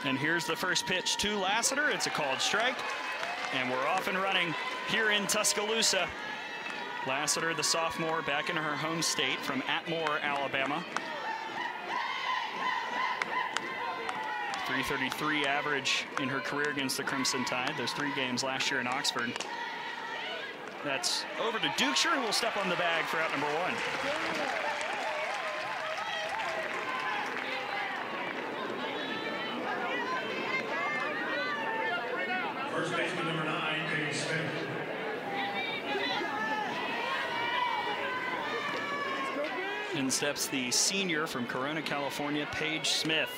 And here's the first pitch to Lassiter. It's a called strike, and we're off and running here in Tuscaloosa. Lassiter, the sophomore, back in her home state from Atmore, Alabama. .333 average in her career against the Crimson Tide. Those 3 games last year in Oxford. That's over to Dukeshire, who will step on the bag for out number 1. First baseman number 9, Paige Smith. In steps the senior from Corona, California, Paige Smith.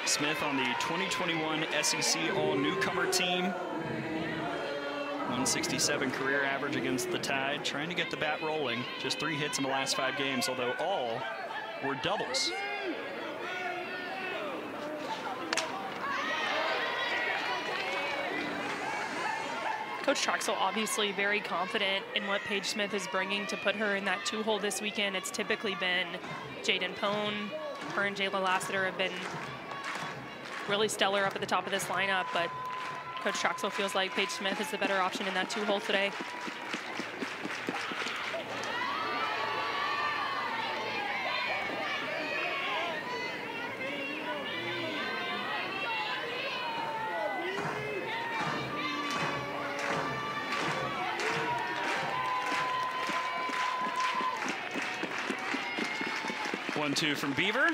Smith on the 2021 SEC All-Newcomer team. 167 career average against the Tide, trying to get the bat rolling. Just 3 hits in the last 5 games, although all were doubles. Coach Troxel obviously very confident in what Paige Smith is bringing to put her in that 2-hole this weekend. It's typically been Jaden Pone. Her and Jayla Lassiter have been really stellar up at the top of this lineup, but Coach Troxel feels like Paige Smith is the better option in that 2-hole today. One-two from Beaver,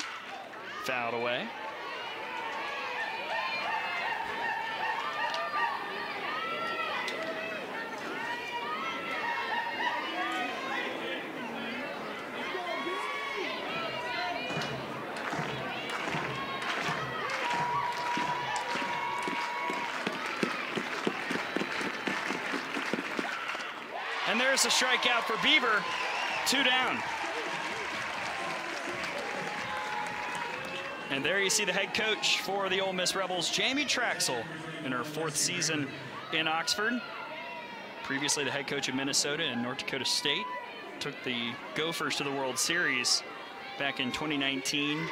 fouled away. And there's a strikeout for Beaver, 2 down. And there you see the head coach for the Ole Miss Rebels, Jamie Troxel, in her 4th season in Oxford. Previously the head coach of Minnesota and North Dakota State. Took the Gophers to the World Series back in 2019.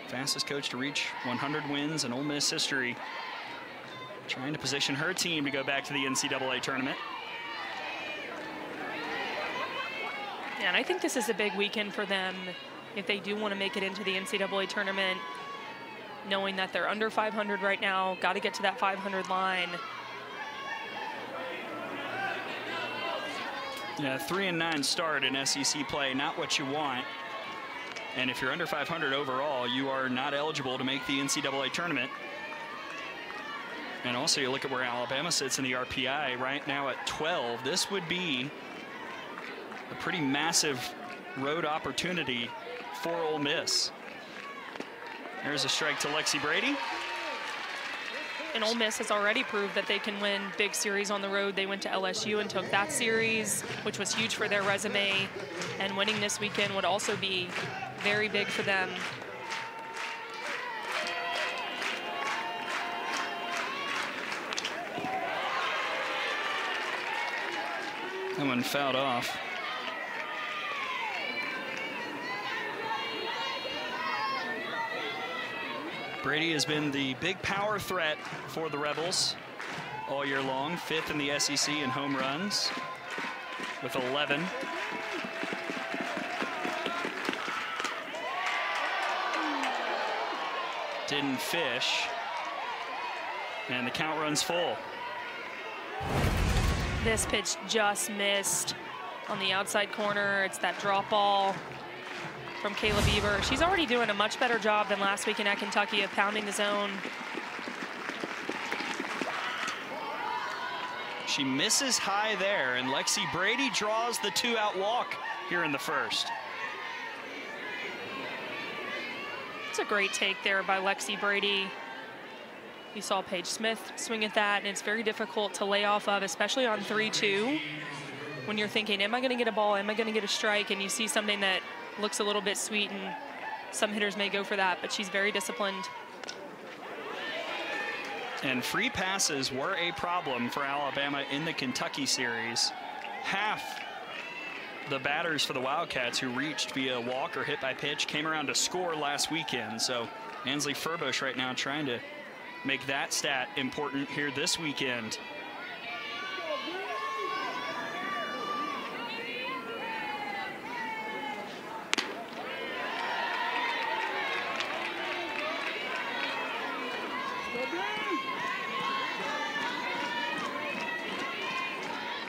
Fastest coach to reach 100 wins in Ole Miss history. Trying to position her team to go back to the NCAA tournament. Yeah, and I think this is a big weekend for them if they do want to make it into the NCAA tournament, knowing that they're under 500 right now, got to get to that 500 line. Yeah, 3-9 start in SEC play, not what you want. And if you're under 500 overall, you are not eligible to make the NCAA tournament. And also you look at where Alabama sits in the RPI right now at 12. This would be a pretty massive road opportunity for Ole Miss. There's a strike to Lexi Brady. And Ole Miss has already proved that they can win big series on the road. They went to LSU and took that series, which was huge for their resume. And winning this weekend would also be very big for them. That one fouled off. Brady has been the big power threat for the Rebels all year long. 5th in the SEC in home runs with 11. Didn't fish. And the count runs full. This pitch just missed on the outside corner. It's that drop ball from Kayla Beaver. She's already doing a much better job than last weekend at Kentucky of pounding the zone. She misses high there, and Lexi Brady draws the 2-out walk here in the 1st. It's a great take there by Lexi Brady. You saw Paige Smith swing at that, and it's very difficult to lay off of, especially on 3-2. When you're thinking, am I going to get a ball? Am I going to get a strike? And you see something that looks a little bit sweet, and some hitters may go for that, but she's very disciplined. And free passes were a problem for Alabama in the Kentucky series. Half the batters for the Wildcats who reached via walk or hit by pitch came around to score last weekend. So Ansley Furbush right now trying to make that stat important here this weekend.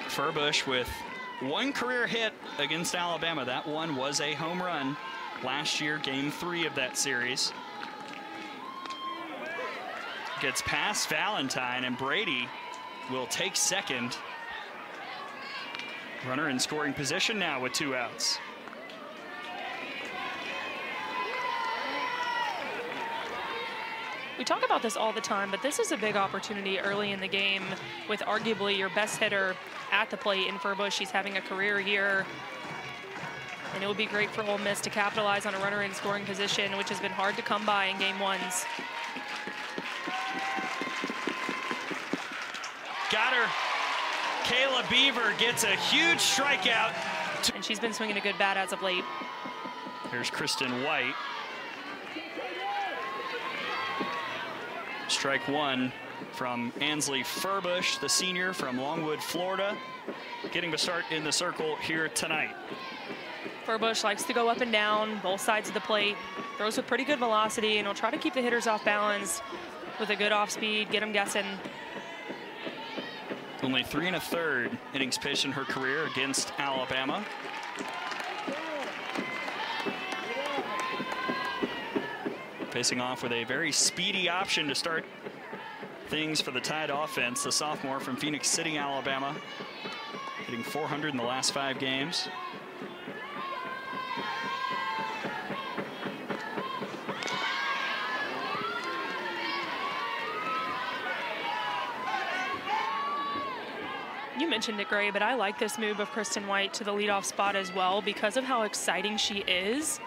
Furbush with one career hit against Alabama. That one was a home run last year, game 3 of that series. Gets past Valentine, and Brady will take second. Runner in scoring position now with 2 outs. We talk about this all the time, but this is a big opportunity early in the game with arguably your best hitter at the plate in Furbush. She's having a career year, and it would be great for Ole Miss to capitalize on a runner in scoring position, which has been hard to come by in game 1s. Got her. Kayla Beaver gets a huge strikeout. And she's been swinging a good bat as of late. Here's Kristen White. Strike 1 from Ansley Furbush, the senior from Longwood, Florida, getting to start in the circle here tonight. Furbush likes to go up and down, both sides of the plate, throws with pretty good velocity, and will try to keep the hitters off balance with a good off speed, get them guessing. Only 3 1/3 innings pitched in her career against Alabama. Facing off with a very speedy option to start things for the Tide offense. The sophomore from Phoenix City, Alabama, hitting 400 in the last 5 games. You mentioned it, Gray, but I like this move of Kristen White to the leadoff spot as well because of how exciting she is.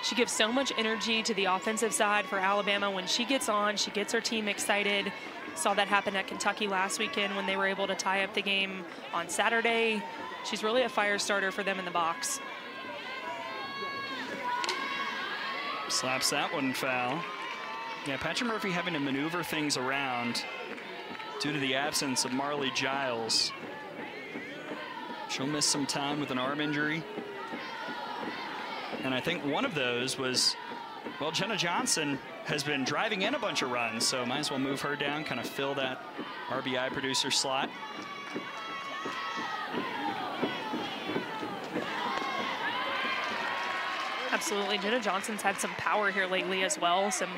She gives so much energy to the offensive side for Alabama. When she gets on, she gets her team excited. Saw that happen at Kentucky last weekend when they were able to tie up the game on Saturday. She's really a fire starter for them in the box. Slaps that one foul. Yeah, Patrick Murphy having to maneuver things around due to the absence of Marley Giles. She'll miss some time with an arm injury. And I think one of those was, well, Jenna Johnson has been driving in a bunch of runs, so might as well move her down, kind of fill that RBI producer slot. Absolutely. Jenna Johnson's had some power here lately as well, some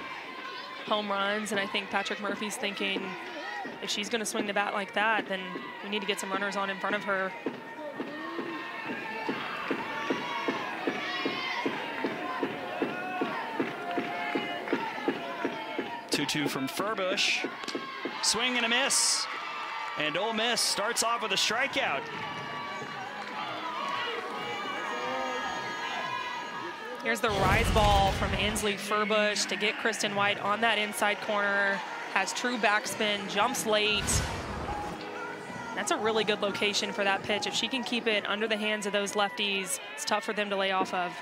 home runs, and I think Patrick Murphy's thinking if she's going to swing the bat like that, then we need to get some runners on in front of her. 2-2 from Furbush. Swing and a miss. And Ole Miss starts off with a strikeout. Here's the rise ball from Ansley Furbush to get Kristen White on that inside corner. Has true backspin, jumps late. That's a really good location for that pitch. If she can keep it under the hands of those lefties, it's tough for them to lay off of.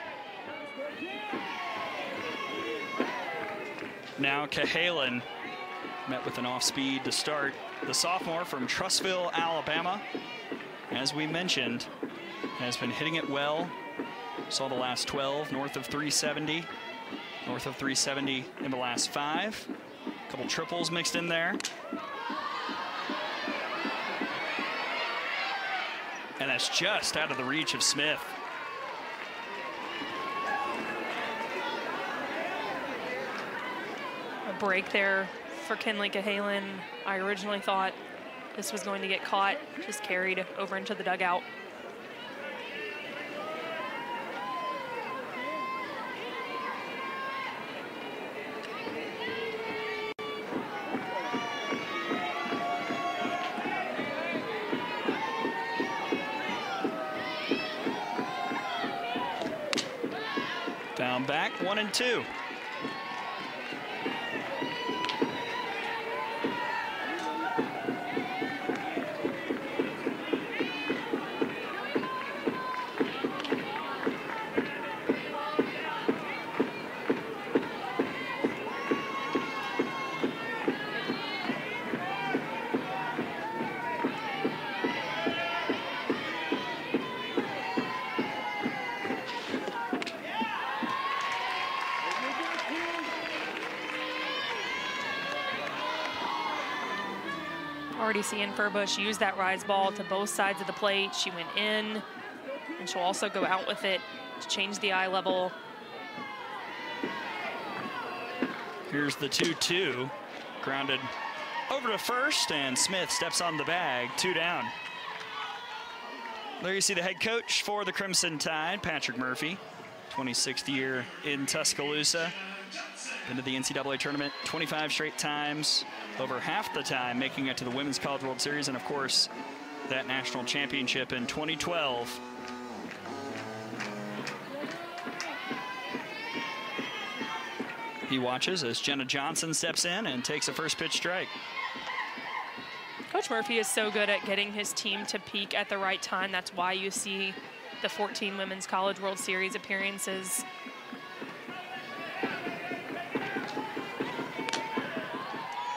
Now Cahalan met with an off speed to start. The sophomore from Trussville, Alabama, as we mentioned, has been hitting it well. Saw the last 12 north of 370. North of 370 in the last 5. A couple triples mixed in there. And that's just out of the reach of Smith. A break there for Kinley Cahalan. I originally thought this was going to get caught, just carried over into the dugout. Down back, 1-2. Already seeing Furbush use that rise ball to both sides of the plate. She went in, and she'll also go out with it to change the eye level. Here's the 2-2, grounded over to first, and Smith steps on the bag, 2 down. There you see the head coach for the Crimson Tide, Patrick Murphy, 26th year in Tuscaloosa. Been to the NCAA tournament 25 straight times, over half the time making it to the Women's College World Series, and of course, that national championship in 2012. He watches as Jenna Johnson steps in and takes a first pitch strike. Coach Murphy is so good at getting his team to peak at the right time. That's why you see the 14 Women's College World Series appearances.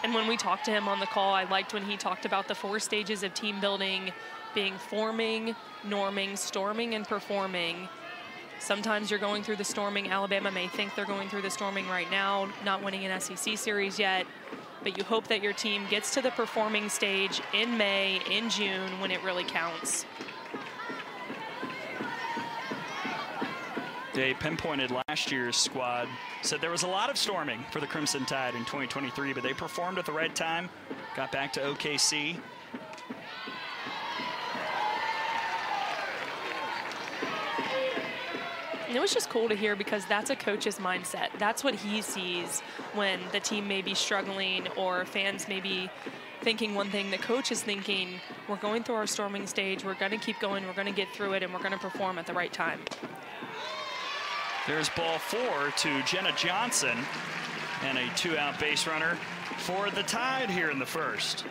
And when we talked to him on the call, I liked when he talked about the 4 stages of team building being forming, norming, storming, and performing. Sometimes you're going through the storming. Alabama may think they're going through the storming right now, not winning an SEC series yet, but you hope that your team gets to the performing stage in May, in June, when it really counts. They pinpointed last year's squad, said there was a lot of storming for the Crimson Tide in 2023, but they performed at the right time, got back to OKC. And it was just cool to hear because that's a coach's mindset. That's what he sees when the team may be struggling or fans may be thinking one thing. The coach is thinking, we're going through our storming stage, we're going to keep going, we're going to get through it, and we're going to perform at the right time. There's ball 4 to Jenna Johnson, and a 2-out base runner for the Tide here in the first.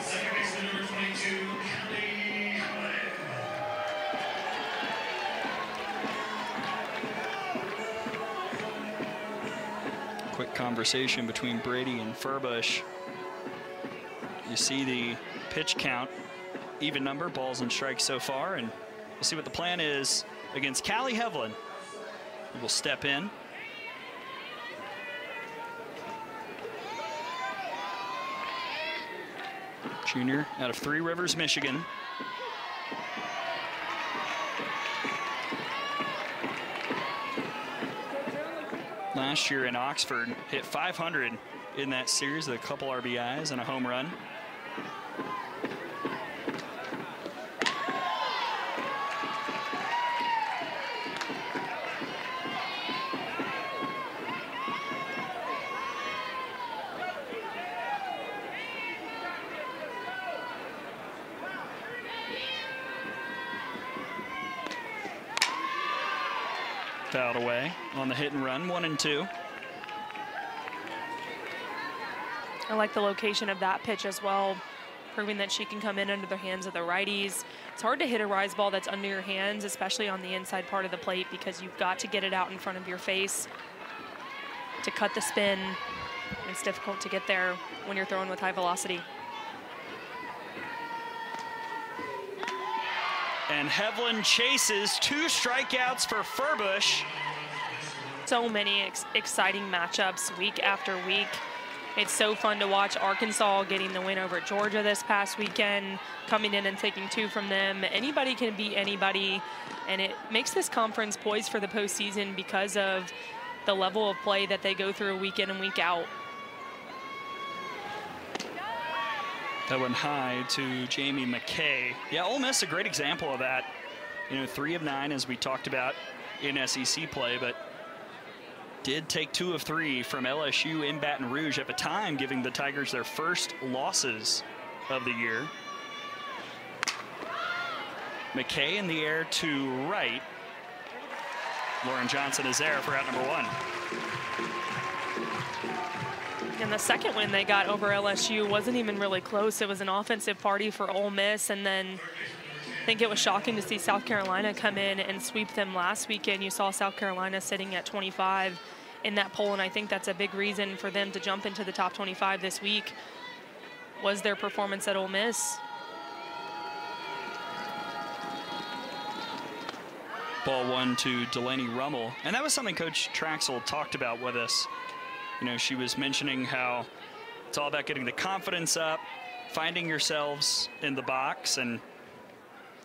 Second baseman number 22, Kelly Hunt. Quick conversation between Brady and Furbush. You see the pitch count, even number, balls and strikes so far, and we'll see what the plan is against Callie Hevlin, who will step in. Junior out of Three Rivers, Michigan. Last year in Oxford, hit 500 in that series with a couple RBIs and a home run. Fouled away on the hit and run, 1-2. I like the location of that pitch as well, proving that she can come in under the hands of the righties. It's hard to hit a rise ball that's under your hands, especially on the inside part of the plate, because you've got to get it out in front of your face to cut the spin. It's difficult to get there when you're throwing with high velocity. And Hevlin chases, 2 strikeouts for Furbush. So many exciting matchups week after week. It's so fun to watch Arkansas getting the win over Georgia this past weekend, coming in and taking 2 from them. Anybody can beat anybody, and it makes this conference poised for the postseason because of the level of play that they go through week in and week out. That went high to Jamie McKay. Yeah, Ole Miss, a great example of that. You know, 3 of 9, as we talked about in SEC play, but did take 2 of 3 from LSU in Baton Rouge at the time, giving the Tigers their first losses of the year. McKay in the air to right. Lauren Johnson is there for out number 1. And the second win they got over LSU wasn't even really close. It was an offensive party for Ole Miss, and then I think it was shocking to see South Carolina come in and sweep them last weekend. You saw South Carolina sitting at 25 in that poll, and I think that's a big reason for them to jump into the top 25 this week was their performance at Ole Miss. Ball 1 to Delaney Rummel, and that was something Coach Traxel talked about with us. You know, she was mentioning how It's all about getting the confidence up, finding yourselves in the box, and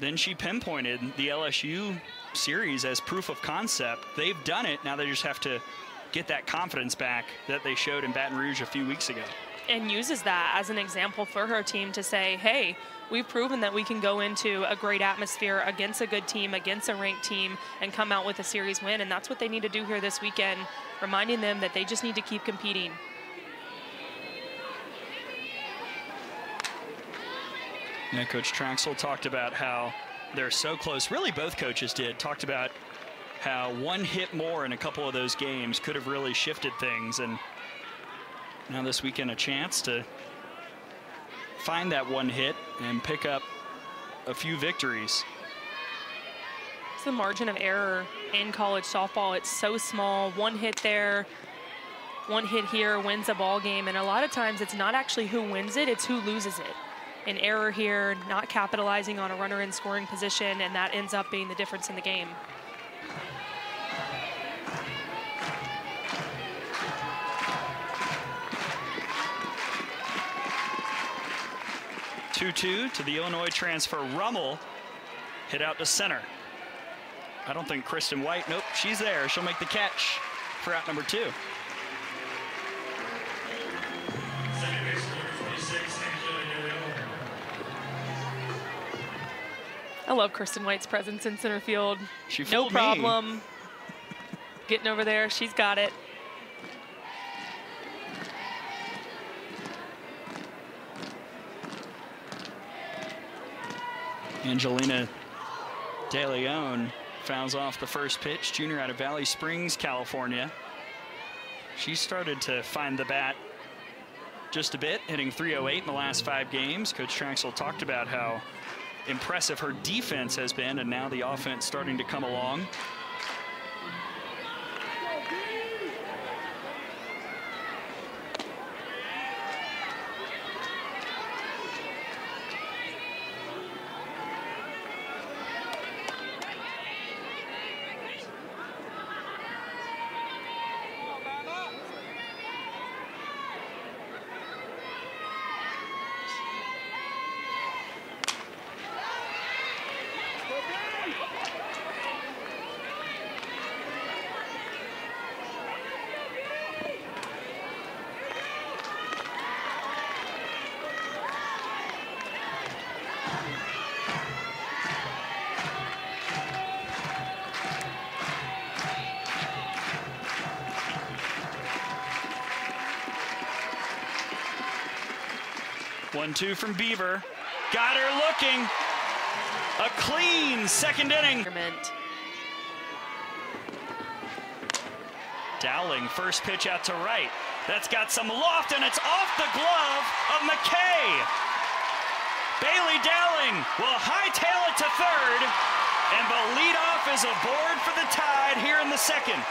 then she pinpointed the LSU series as proof of concept. They've done it. Now they just have to get that confidence back that they showed in Baton Rouge a few weeks ago. And uses that as an example for her team to say, hey, we've proven that we can go into a great atmosphere against a good team, against a ranked team, and come out with a series win. And that's what they need to do here this weekend, reminding them that they just need to keep competing. Yeah, Coach Traxel talked about how they're so close. Really, both coaches did. Talked about how one hit more in a couple of those games could have really shifted things. And now this weekend, a chance to find that one hit and pick up a few victories. It's the margin of error in college softball. It's so small. One hit there, one hit here wins a ball game. And a lot of times it's not actually who wins it, it's who loses it. An error here, not capitalizing on a runner in scoring position, and that ends up being the difference in the game. Two-two to the Illinois transfer. Rummel hit out to center. I don't think Kristen White, nope, she's there. She'll make the catch for out number 2. I love Kristen White's presence in center field. She no fooled problem me. Getting over there. She's got it. Angelina De Leon fouls off the first pitch. Junior out of Valley Springs, California. She started to find the bat just a bit, hitting .308 in the last 5 games. Coach Traxel talked about how impressive her defense has been, and now the offense starting to come along. One-two from Beaver. Got her looking. A clean second inning. Dowling, first pitch out to right. That's got some loft, and it's off the glove of McKay. Bailey Dowling will hightail it to third, and the leadoff is aboard for the Tide here in the second.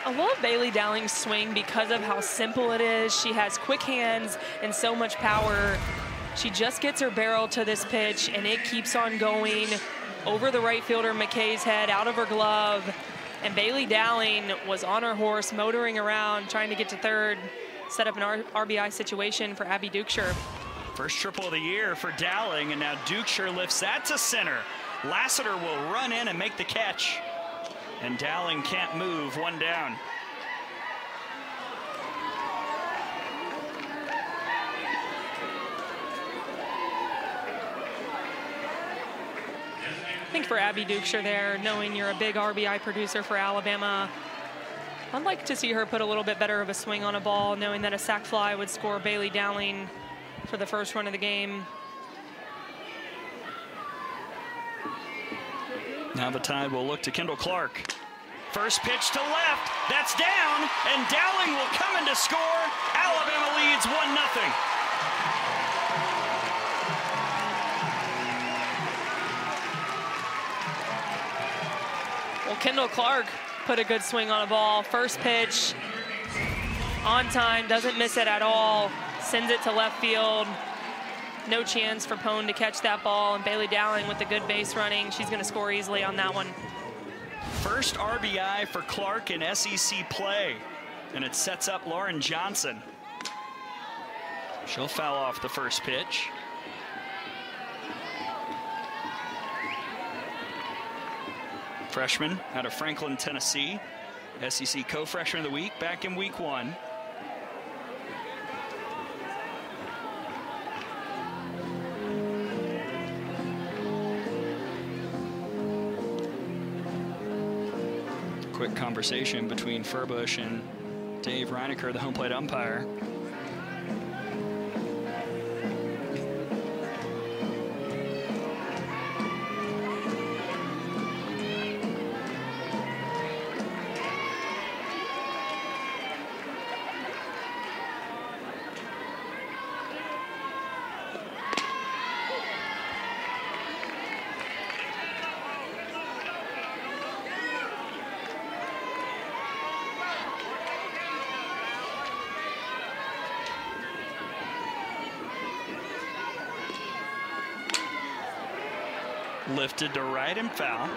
I love Bailey Dowling's swing because of how simple it is. She has quick hands and so much power. She just gets her barrel to this pitch, and it keeps on going over the right fielder McKay's head, out of her glove. And Bailey Dowling was on her horse, motoring around, trying to get to third, set up an RBI situation for Abby Dukeshire. First triple of the year for Dowling, and now Dukeshire lifts that to center. Lassiter will run in and make the catch. And Dowling can't move, one down. I think for Abby Dukeshire there, knowing you're a big RBI producer for Alabama, I'd like to see her put a little bit better of a swing on a ball, knowing that a sac fly would score Bailey Dowling for the first run of the game. Now the Tide will look to Kendall Clark. First pitch to left, that's down, and Dowling will come in to score. Alabama leads 1-0. Well, Kendall Clark put a good swing on a ball. First pitch, on time, doesn't miss it at all, sends it to left field. No chance for Pone to catch that ball, and Bailey Dowling with the good base running. She's going to score easily on that one. first RBI for Clark in SEC play, and it sets up Lauren Johnson. She'll foul off the first pitch. Freshman out of Franklin, Tennessee. SEC co-freshman of the week back in week 1. Quick conversation between Furbush and Dave Reinecker, the home plate umpire. Lifted to right and foul.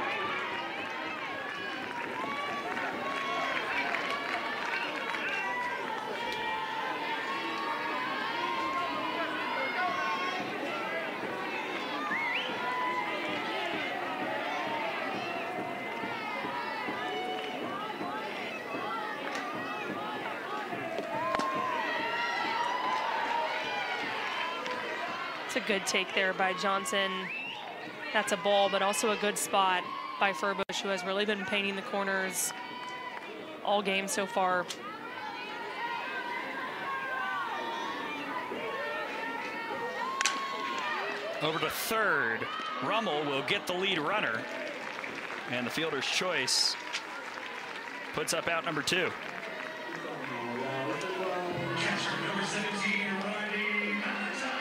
It's a good take there by Johnson. That's a ball, but also a good spot by Furbush, who has really been painting the corners all game so far. Over to third. Rummel will get the lead runner. And the fielder's choice puts up out number 2. Catcher number 17, Riley Valentine.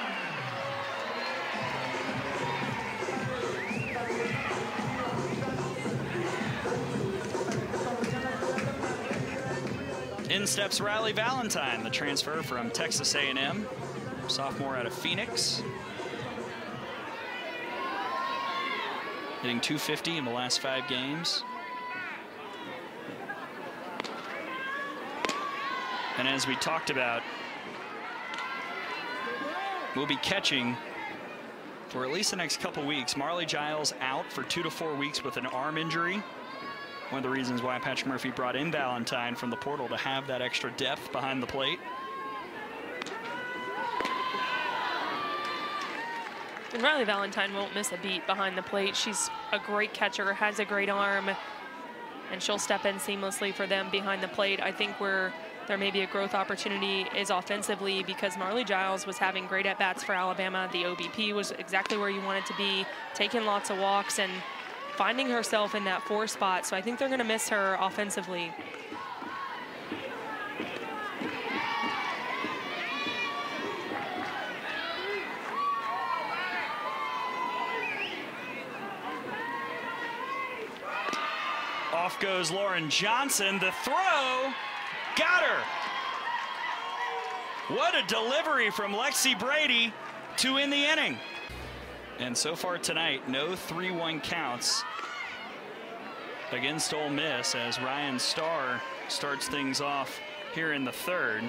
In steps Riley Valentine, the transfer from Texas A&M, sophomore out of Phoenix. Hitting .250 in the last 5 games. And as we talked about, we'll be catching for at least the next couple weeks. Marley Giles out for 2 to 4 weeks with an arm injury. One of the reasons why Patrick Murphy brought in Valentine from the portal, to have that extra depth behind the plate. And Riley Valentine won't miss a beat behind the plate. She's a great catcher, has a great arm, and she'll step in seamlessly for them behind the plate. I think where there may be a growth opportunity is offensively, because Marley Giles was having great at-bats for Alabama. The OBP was exactly where you want it to be, taking lots of walks and finding herself in that 4 spot. So I think they're going to miss her offensively. Off goes Lauren Johnson. The throw, got her. What a delivery from Lexi Brady to end the inning. And so far tonight, no 3-1 counts against Ole Miss, as Ryan Starr starts things off here in the 3rd.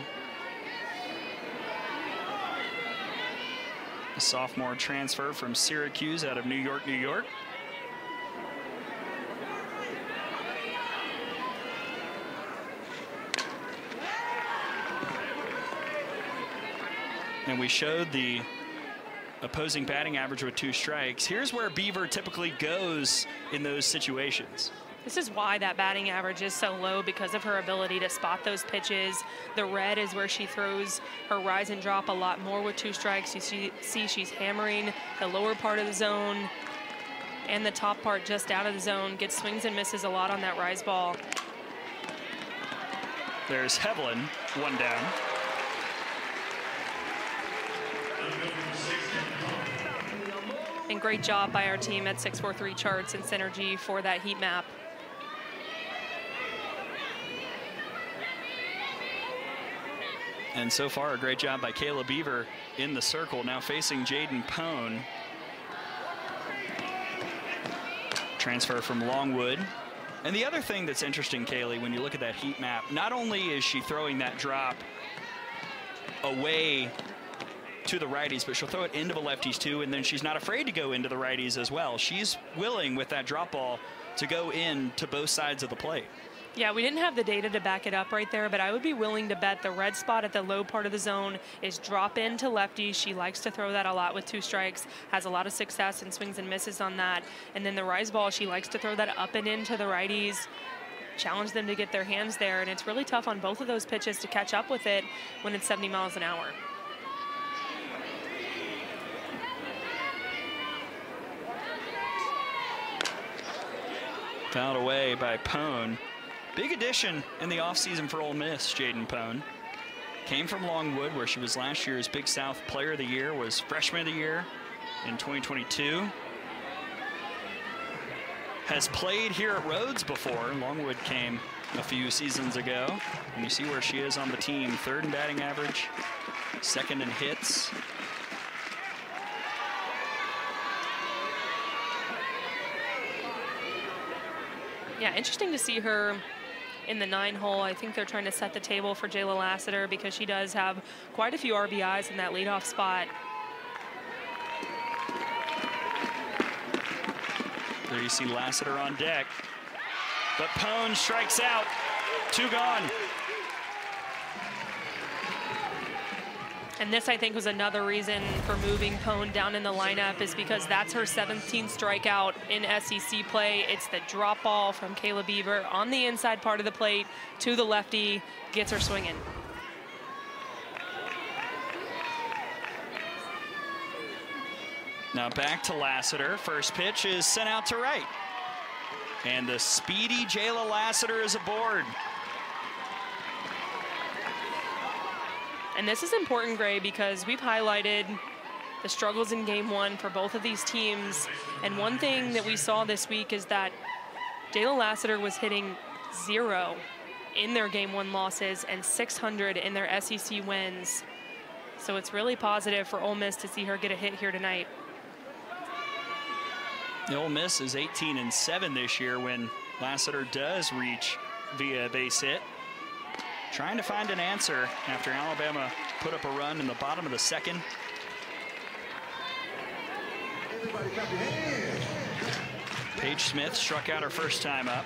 A sophomore transfer from Syracuse out of New York, New York. And we showed the opposing batting average with 2 strikes. Here's where Beaver typically goes in those situations. This is why that batting average is so low, because of her ability to spot those pitches. The red is where she throws her rise and drop a lot more with 2 strikes. You see she's hammering the lower part of the zone and the top part just out of the zone. Gets swings and misses a lot on that rise ball. There's Hevlin, 1 down. And great job by our team at 643 Charts and Synergy for that heat map. And so far, a great job by Kayla Beaver in the circle, now facing Jaden Pone. Transfer from Longwood. And the other thing that's interesting, Kaylee, when you look at that heat map, not only is she throwing that drop away to the righties, but she'll throw it into the lefties too, and then she's not afraid to go into the righties as well. She's willing with that drop ball to go in to both sides of the plate. Yeah, we didn't have the data to back it up right there, but I would be willing to bet the red spot at the low part of the zone is drop in to lefties. She likes to throw that a lot with 2 strikes, has a lot of success and swings and misses on that. And then the rise ball, she likes to throw that up and into the righties, challenge them to get their hands there. And it's really tough on both of those pitches to catch up with it when it's 70 miles an hour. Fouled away by Pone. Big addition in the offseason for Ole Miss, Jaden Pone. Came from Longwood, where she was last year's Big South Player of the Year, was Freshman of the Year in 2022. Has played here at Rhodes before. Longwood came a few seasons ago. And you see where she is on the team. 3rd in batting average, 2nd in hits. Yeah, interesting to see her in the 9-hole. I think they're trying to set the table for Jayla Lassiter because she does have quite a few RBIs in that leadoff spot. There you see Lassiter on deck. But Pone strikes out. 2 gone. And this, I think, was another reason for moving Pone down in the lineup, is because that's her 17th strikeout in SEC play. It's the drop ball from Kayla Beaver on the inside part of the plate to the lefty, gets her swinging. Now back to Lassiter. First pitch is sent out to right. And the speedy Jayla Lassiter is aboard. And this is important, Gray, because we've highlighted the struggles in Game 1 for both of these teams. And one thing that we saw this week is that Jayla Lassiter was hitting 0 in their Game 1 losses and 600 in their SEC wins. So it's really positive for Ole Miss to see her get a hit here tonight. The Ole Miss is 18-7 this year when Lassiter does reach via base hit. Trying to find an answer after Alabama put up a run in the bottom of the 2nd. Paige Smith struck out her first time up.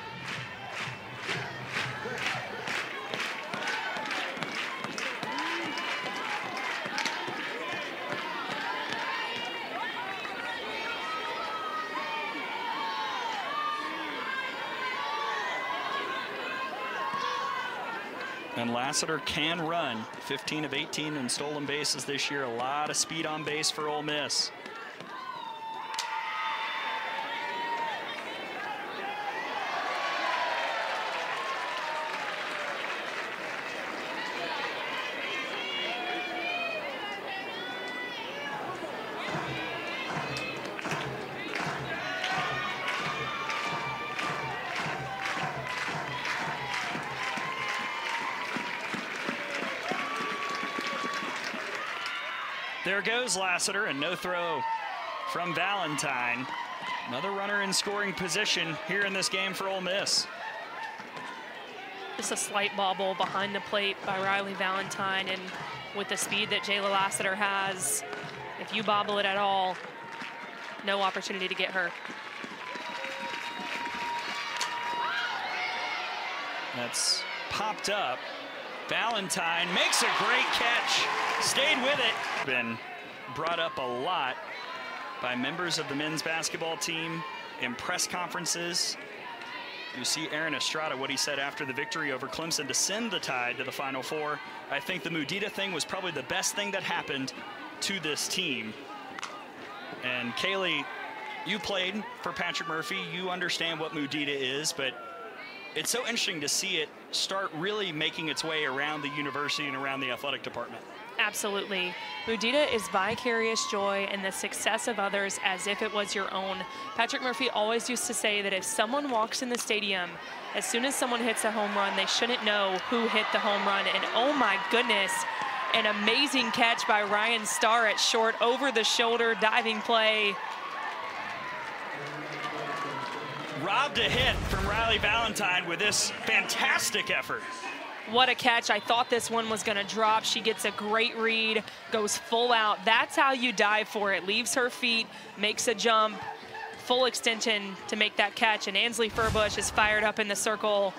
And Lassiter can run. 15 of 18 in stolen bases this year. A lot of speed on base for Ole Miss. There goes Lassiter, and no throw from Valentine. Another runner in scoring position here in this game for Ole Miss. Just a slight bobble behind the plate by Riley Valentine, and with the speed that Jayla Lassiter has, if you bobble it at all, no opportunity to get her. That's popped up. Valentine makes a great catch, stayed with it. Been brought up a lot by members of the men's basketball team in press conferences. You see Aaron Estrada, what he said after the victory over Clemson to send the Tide to the Final Four. I think the Mudita thing was probably the best thing that happened to this team. And Kaylee, you played for Patrick Murphy. You understand what Mudita is, but it's so interesting to see it start really making its way around the university and around the athletic department. Absolutely. Mudita is vicarious joy in the success of others as if it was your own. Patrick Murphy always used to say that if someone walks in the stadium, as soon as someone hits a home run, they shouldn't know who hit the home run. And oh my goodness, an amazing catch by Ryan Starr at short, over the shoulder diving play. robbed a hit from Riley Valentine with this fantastic effort. What a catch. I thought this one was going to drop. She gets a great read, goes full out. That's how you dive for it. Leaves her feet, makes a jump, full extension to make that catch. And Ansley Furbush is fired up in the circle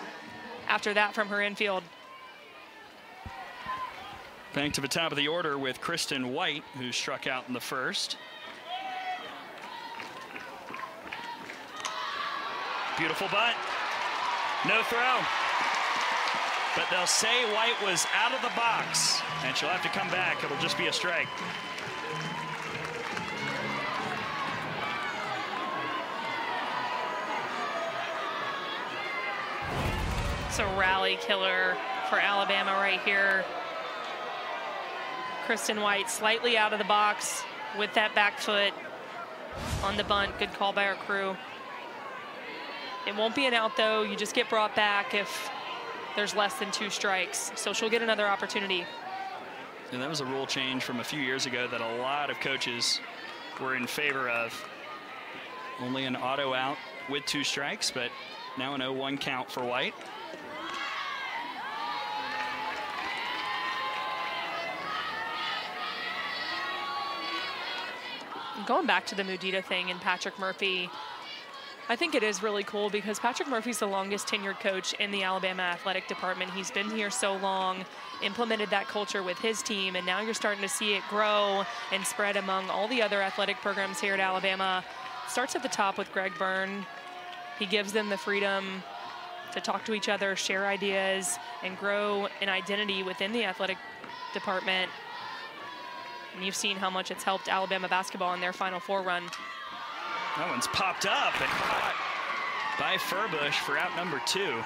after that from her infield. Back to the top of the order with Kristen White, who struck out in the first. Beautiful bunt. No throw. But they'll say White was out of the box, and she'll have to come back. It'll just be a strike. It's a rally killer for Alabama right here. Kristen White slightly out of the box with that back foot on the bunt. Good call by our crew. It won't be an out, though. You just get brought back if there's less than 2 strikes. So she'll get another opportunity. And that was a rule change from a few years ago that a lot of coaches were in favor of. Only an auto out with 2 strikes, but now an 0-1 count for White. Going back to the Mudita thing and Patrick Murphy, I think it is really cool because Patrick Murphy's the longest tenured coach in the Alabama athletic department. He's been here so long, implemented that culture with his team, and now you're starting to see it grow and spread among all the other athletic programs here at Alabama. It starts at the top with Greg Byrne. He gives them the freedom to talk to each other, share ideas, and grow an identity within the athletic department. And you've seen how much it's helped Alabama basketball in their Final Four run. That one's popped up and caught by Furbush for out number 2.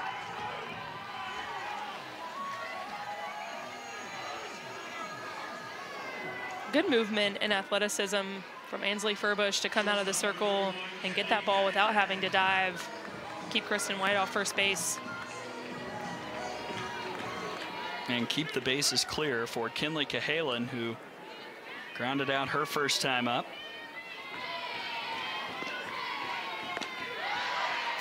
Good movement and athleticism from Ansley Furbush to come out of the circle and get that ball without having to dive. Keep Kristen White off first base. And keep the bases clear for Kinley Cahalan, who grounded out her first time up.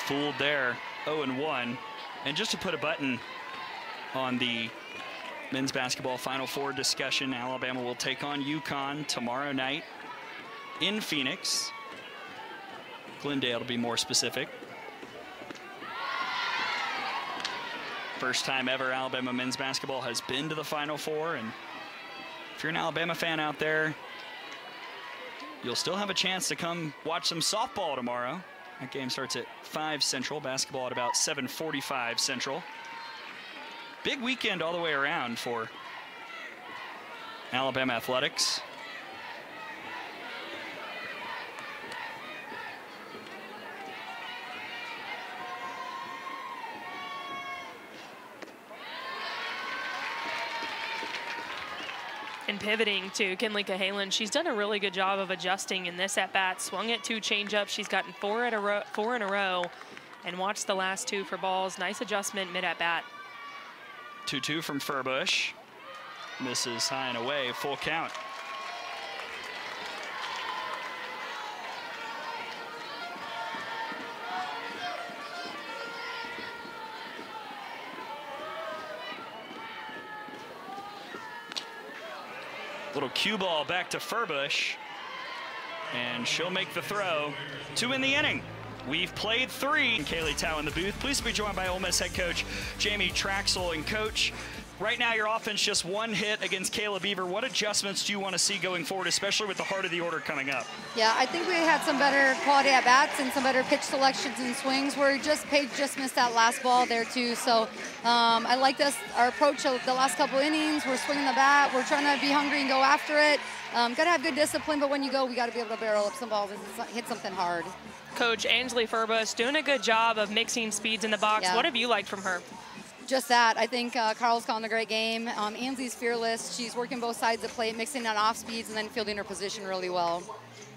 Fooled there, 0-1. And just to put a button on the men's basketball Final Four discussion, Alabama will take on UConn tomorrow night in Phoenix. Glendale to be more specific. First time ever Alabama men's basketball has been to the Final Four, and if you're an Alabama fan out there, you'll still have a chance to come watch some softball tomorrow. That game starts at 5 Central, basketball at about 7:45 Central. Big weekend all the way around for Alabama athletics. And pivoting to Kinley Cahalan, she's done a really good job of adjusting in this at-bat. Swung at 2 changeups. She's gotten 4 in a row, and watched the last 2 for balls. Nice adjustment mid at-bat. 2-2 from Furbush. Misses high and away, full count. Little cue ball back to Furbush, and she'll make the throw. 2 in the inning. We've played 3. And Kaylee Tao in the booth. Pleased to be joined by Ole Miss head coach Jamie Traxel. And coach, right now your offense just 1 hit against Kayla Beaver. What adjustments do you want to see going forward, especially with the heart of the order coming up? Yeah, I think we had some better quality at bats and some better pitch selections and swings. Paige just missed that last ball there too. So I like this, our approach of the last couple innings. We're swinging the bat. We're trying to be hungry and go after it. Got to have good discipline, but when you go, we got to be able to barrel up some balls and hit something hard. Coach Ansley Furbush doing a good job of mixing speeds in the box. Yeah. What have you liked from her? Just that. I think Carl's calling a great game. Ansley's fearless. She's working both sides of the plate, mixing on off speeds and then fielding her position really well.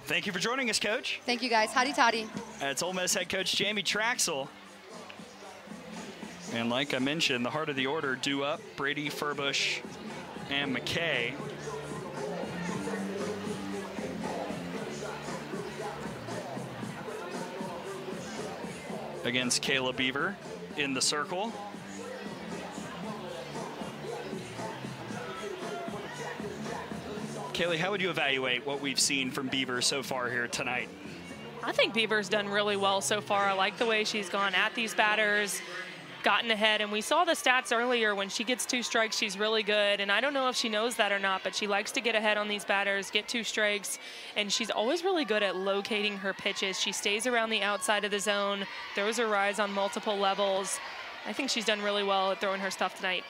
Thank you for joining us, Coach. Thank you, guys. Howdy toddy. That's Ole Miss head coach Jamie Traxel. And like I mentioned, the heart of the order due up, Brady, Furbush, and McKay. against Kayla Beaver in the circle. Kaylee, how would you evaluate what we've seen from Beaver so far here tonight? I think Beaver's done really well so far. I like the way she's gone at these batters, gotten ahead, and we saw the stats earlier. When she gets 2 strikes, she's really good, and I don't know if she knows that or not, but she likes to get ahead on these batters, get 2 strikes, and she's always really good at locating her pitches. She stays around the outside of the zone, throws her rise on multiple levels. I think she's done really well at throwing her stuff tonight.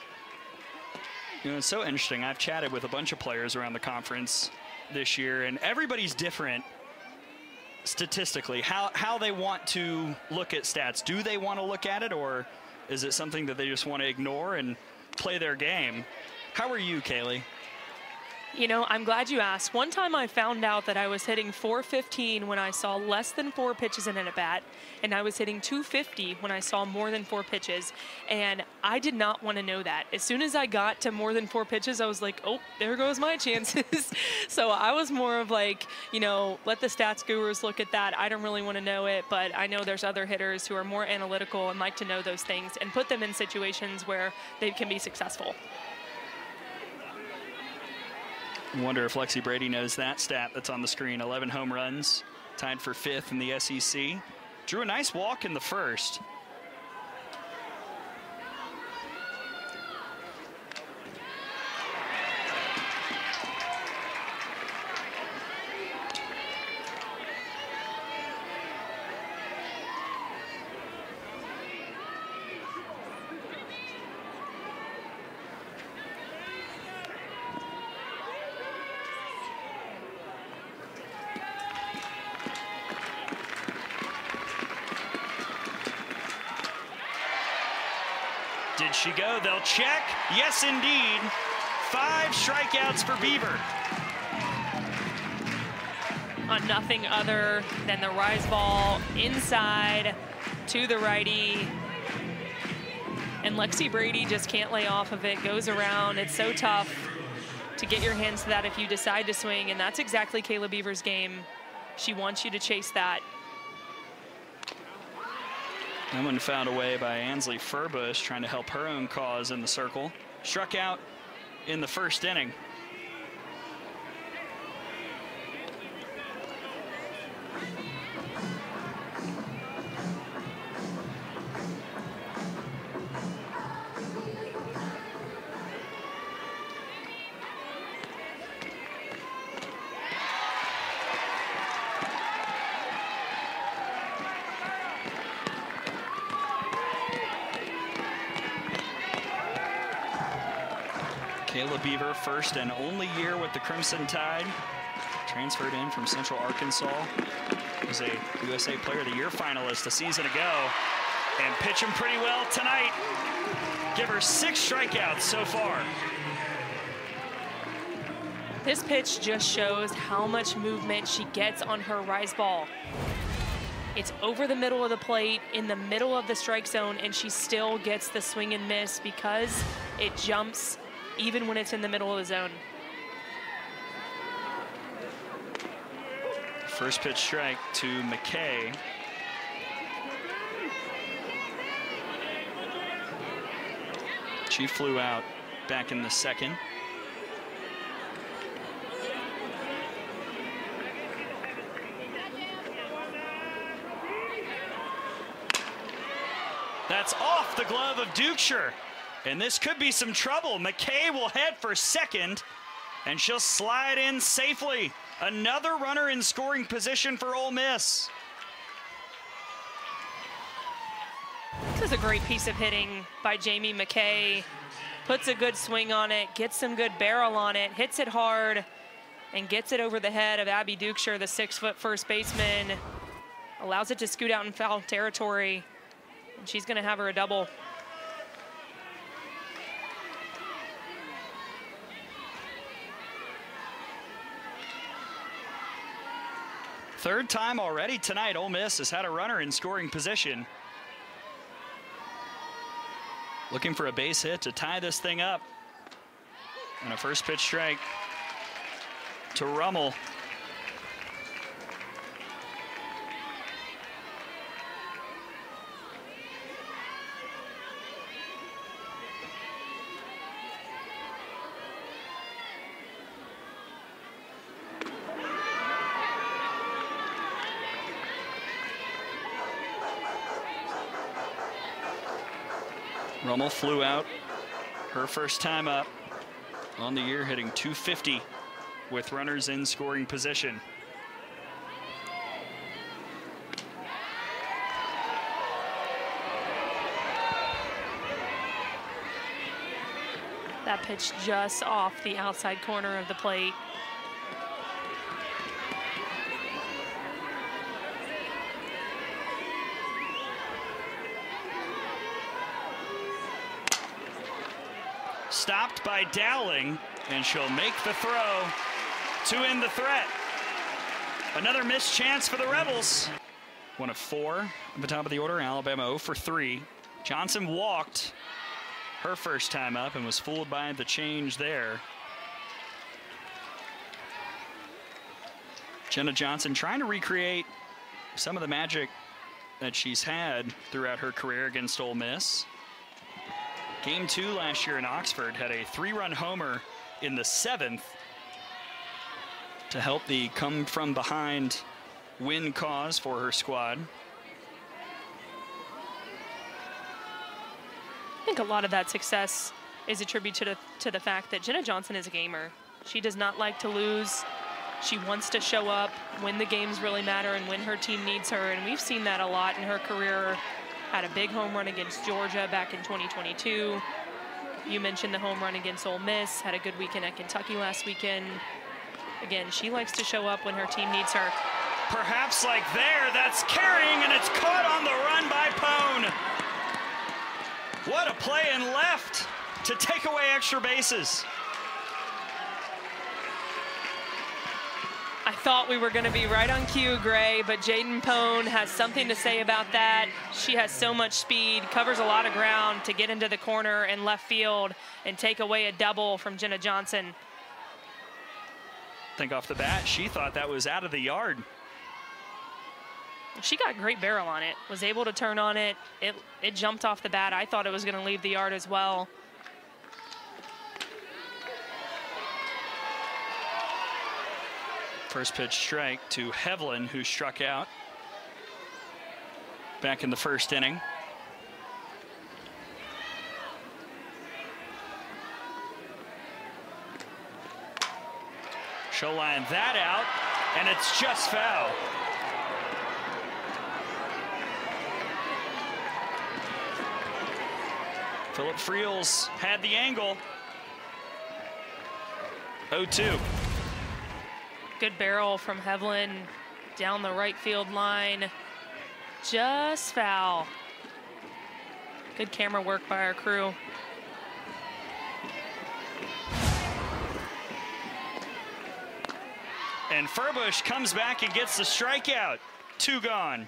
You know, it's so interesting. I've chatted with a bunch of players around the conference this year, and everybody's different statistically, how they want to look at stats. Do they want to look at it, or is it something that they just want to ignore and play their game? How are you, Kaylee? You know, I'm glad you asked. One time I found out that I was hitting 415 when I saw less than 4 pitches in an at-bat, and I was hitting 250 when I saw more than 4 pitches, and I did not want to know that. As soon as I got to more than 4 pitches, I was like, oh, there goes my chances. So I was more of like, you know, let the stats gurus look at that. I don't really want to know it, but I know there's other hitters who are more analytical and like to know those things and put them in situations where they can be successful. I wonder if Lexi Brady knows that stat that's on the screen. 11 home runs, tied for 5th in the SEC. Drew a nice walk in the first. Did she go? They'll check. Yes, indeed. 5 strikeouts for Beaver. On nothing other than the rise ball inside to the righty. And Lexi Brady just can't lay off of it, goes around. It's so tough to get your hands to that if you decide to swing, and that's exactly Kayla Beaver's game. She wants you to chase that. That one fouled away by Ansley Furbush, trying to help her own cause in the circle. Struck out in the first inning. Kayla Beaver, first and only year with the Crimson Tide. Transferred in from Central Arkansas. Was a USA Player of the Year finalist a season ago. And pitching pretty well tonight. Give her 6 strikeouts so far. This pitch just shows how much movement she gets on her rise ball. It's over the middle of the plate, in the middle of the strike zone, and she still gets the swing and miss because it jumps even when it's in the middle of the zone. First pitch strike to McKay. She flew out back in the second. That's off the glove of Dukeshire. And this could be some trouble. McKay will head for second, and she'll slide in safely. Another runner in scoring position for Ole Miss. This is a great piece of hitting by Jamie McKay. Puts a good swing on it, gets some good barrel on it, hits it hard, and gets it over the head of Abby Dukeshire, the 6-foot first baseman. Allows it to scoot out in foul territory, and she's going to have her a double. Third time already tonight, Ole Miss has had a runner in scoring position. Looking for a base hit to tie this thing up. And a first pitch strike to Rummel. Rummel flew out her first time up on the year, hitting .250 with runners in scoring position. That pitch just off the outside corner of the plate. Stopped by Dowling, and she'll make the throw to end the threat. Another missed chance for the Rebels. 1 of 4 at the top of the order. Alabama 0 for 3. Johnson walked her first time up and was fooled by the change there. Jenna Johnson trying to recreate some of the magic that she's had throughout her career against Ole Miss. Game 2 last year in Oxford had a 3-run homer in the 7th to help the come from behind win cause for her squad. I think a lot of that success is attributed to the fact that Jenna Johnson is a gamer. She does not like to lose. She wants to show up when the games really matter and when her team needs her, and we've seen that a lot in her career. Had a big home run against Georgia back in 2022. You mentioned the home run against Ole Miss. Had a good weekend at Kentucky last weekend. Again, she likes to show up when her team needs her. Perhaps like there, that's carrying, and it's caught on the run by Pone. What a play in left to take away extra bases. I thought we were going to be right on cue, Gray, but Jaden Pone has something to say about that. She has so much speed, covers a lot of ground to get into the corner and left field and take away a double from Jenna Johnson. I think off the bat, she thought that was out of the yard. She got great barrel on it, was able to turn on it. It jumped off the bat. I thought it was going to leave the yard as well. First pitch strike to Hevlin, who struck out back in the first inning. She'll line that out, and it's just foul. Philip Friels had the angle. 0-2. Good barrel from Hevlin down the right field line. Just foul. Good camera work by our crew. And Furbush comes back and gets the strikeout. 2 gone.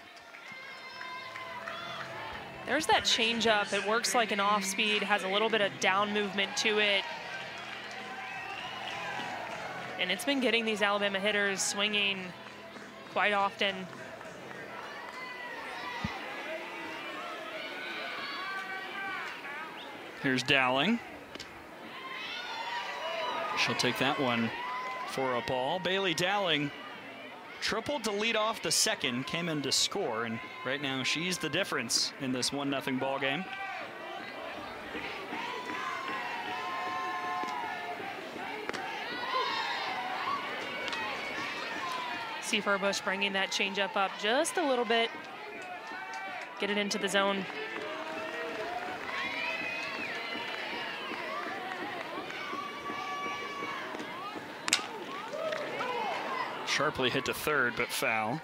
There's that changeup. It works like an off speed, has a little bit of down movement to it. And it's been getting these Alabama hitters swinging quite often. Here's Dowling. She'll take that one for a ball. Bailey Dowling tripled to lead off the second, came in to score, and right now she's the difference in this 1-0 ball game. See Furbush bringing that changeup up just a little bit. Get it into the zone. Sharply hit to third, but foul.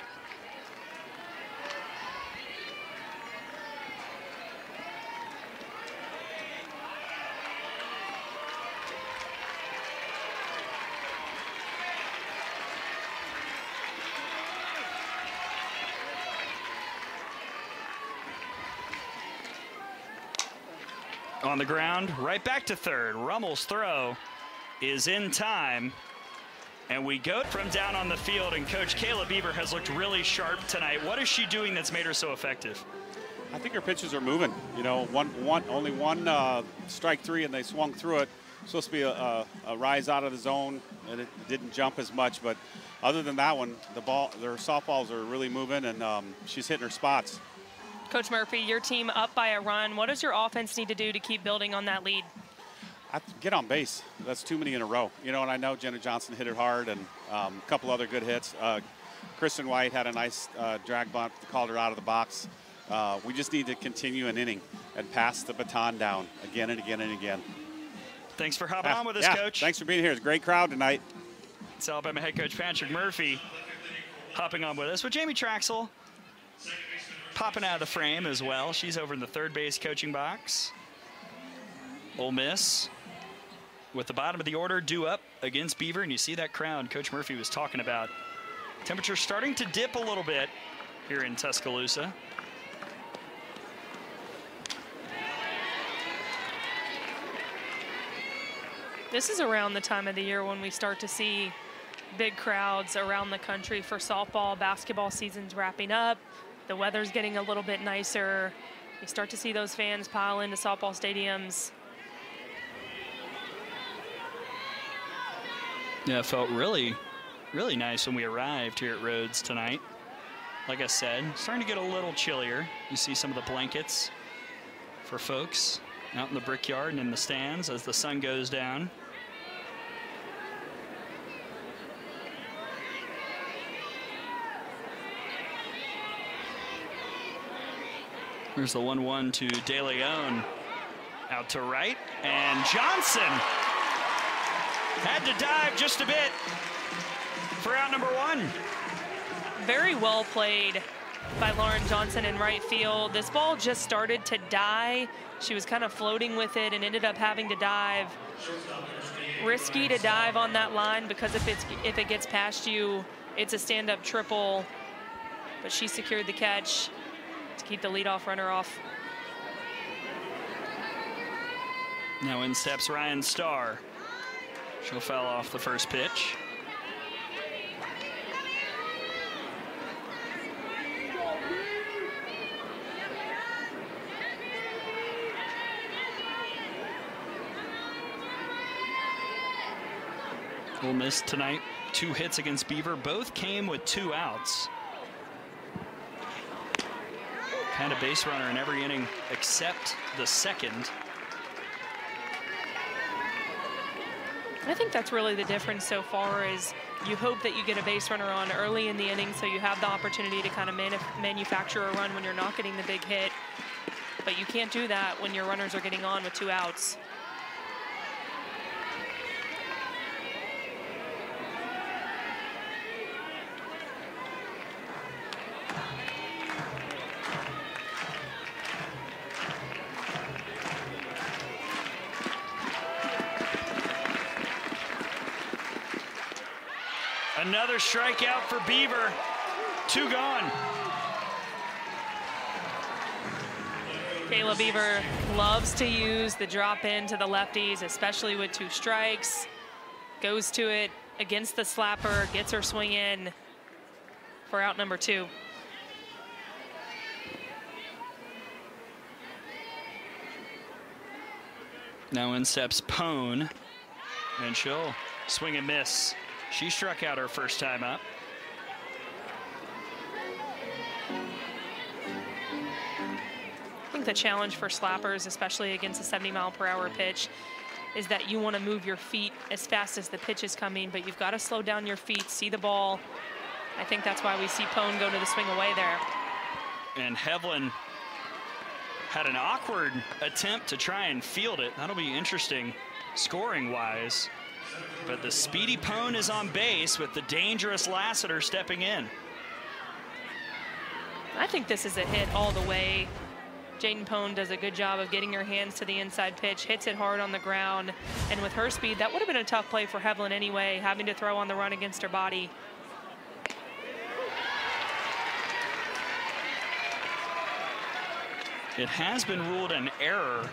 On the ground, right back to third. Rummel's throw is in time. And we go from down on the field, and Coach Kayla Bieber has looked really sharp tonight. What is she doing that's made her so effective? I think her pitches are moving. You know, only one strike 3, and they swung through it. Supposed to be a rise out of the zone, and it didn't jump as much. But other than that one, their softballs are really moving, and she's hitting her spots. Coach Murphy, your team up by a run. What does your offense need to do to keep building on that lead? Get on base. That's too many in a row. You know, and I know Jenna Johnson hit it hard and a couple other good hits. Kristen White had a nice drag bunt, called her out of the box. We just need to continue an inning and pass the baton down again and again and again. Thanks for hopping on with us, Coach. Thanks for being here. It's a great crowd tonight. It's Alabama head coach Patrick Murphy hopping on with us with Jamie Traxel popping out of the frame as well. She's over in the third base coaching box. Ole Miss with the bottom of the order due up against Beaver, and you see that crowd Coach Murphy was talking about. Temperature starting to dip a little bit here in Tuscaloosa. This is around the time of the year when we start to see big crowds around the country for softball. Basketball season's wrapping up. The weather's getting a little bit nicer. You start to see those fans pile into softball stadiums. Yeah, it felt really, really nice when we arrived here at Rhodes tonight. Like I said, starting to get a little chillier. You see some of the blankets for folks out in the Brickyard and in the stands as the sun goes down. There's the 1-1 to De Leon. Out to right, and Johnson had to dive just a bit for out number 1. Very well played by Lauren Johnson in right field. This ball just started to die. She was kind of floating with it and ended up having to dive. Risky to dive on that line because if it gets past you, it's a stand-up triple. But she secured the catch to keep the leadoff runner off. Now in steps Ryan Starr. She'll foul off the first pitch. Ole Miss tonight, 2 hits against Beaver. Both came with 2 outs. Had a base runner in every inning except the second. I think that's really the difference so far is you hope that you get a base runner on early in the inning so you have the opportunity to kind of manufacture a run when you're not getting the big hit. But you can't do that when your runners are getting on with 2 outs. Another strikeout for Beaver. 2 gone. Kayla Beaver loves to use the drop in to the lefties, especially with 2 strikes. Goes to it against the slapper, gets her swing in for out number 2. Now in steps Pone, and she'll swing and miss. She struck out her first time up. I think the challenge for slappers, especially against a 70-mile-per-hour pitch, is that you want to move your feet as fast as the pitch is coming, but you've got to slow down your feet, see the ball. I think that's why we see Pone go to the swing away there. And Hevlin had an awkward attempt to try and field it. That'll be interesting scoring-wise. But the speedy Pone is on base with the dangerous Lassiter stepping in. I think this is a hit all the way. Jaden Pone does a good job of getting her hands to the inside pitch, hits it hard on the ground, and with her speed, that would have been a tough play for Hevlin anyway, having to throw on the run against her body. It has been ruled an error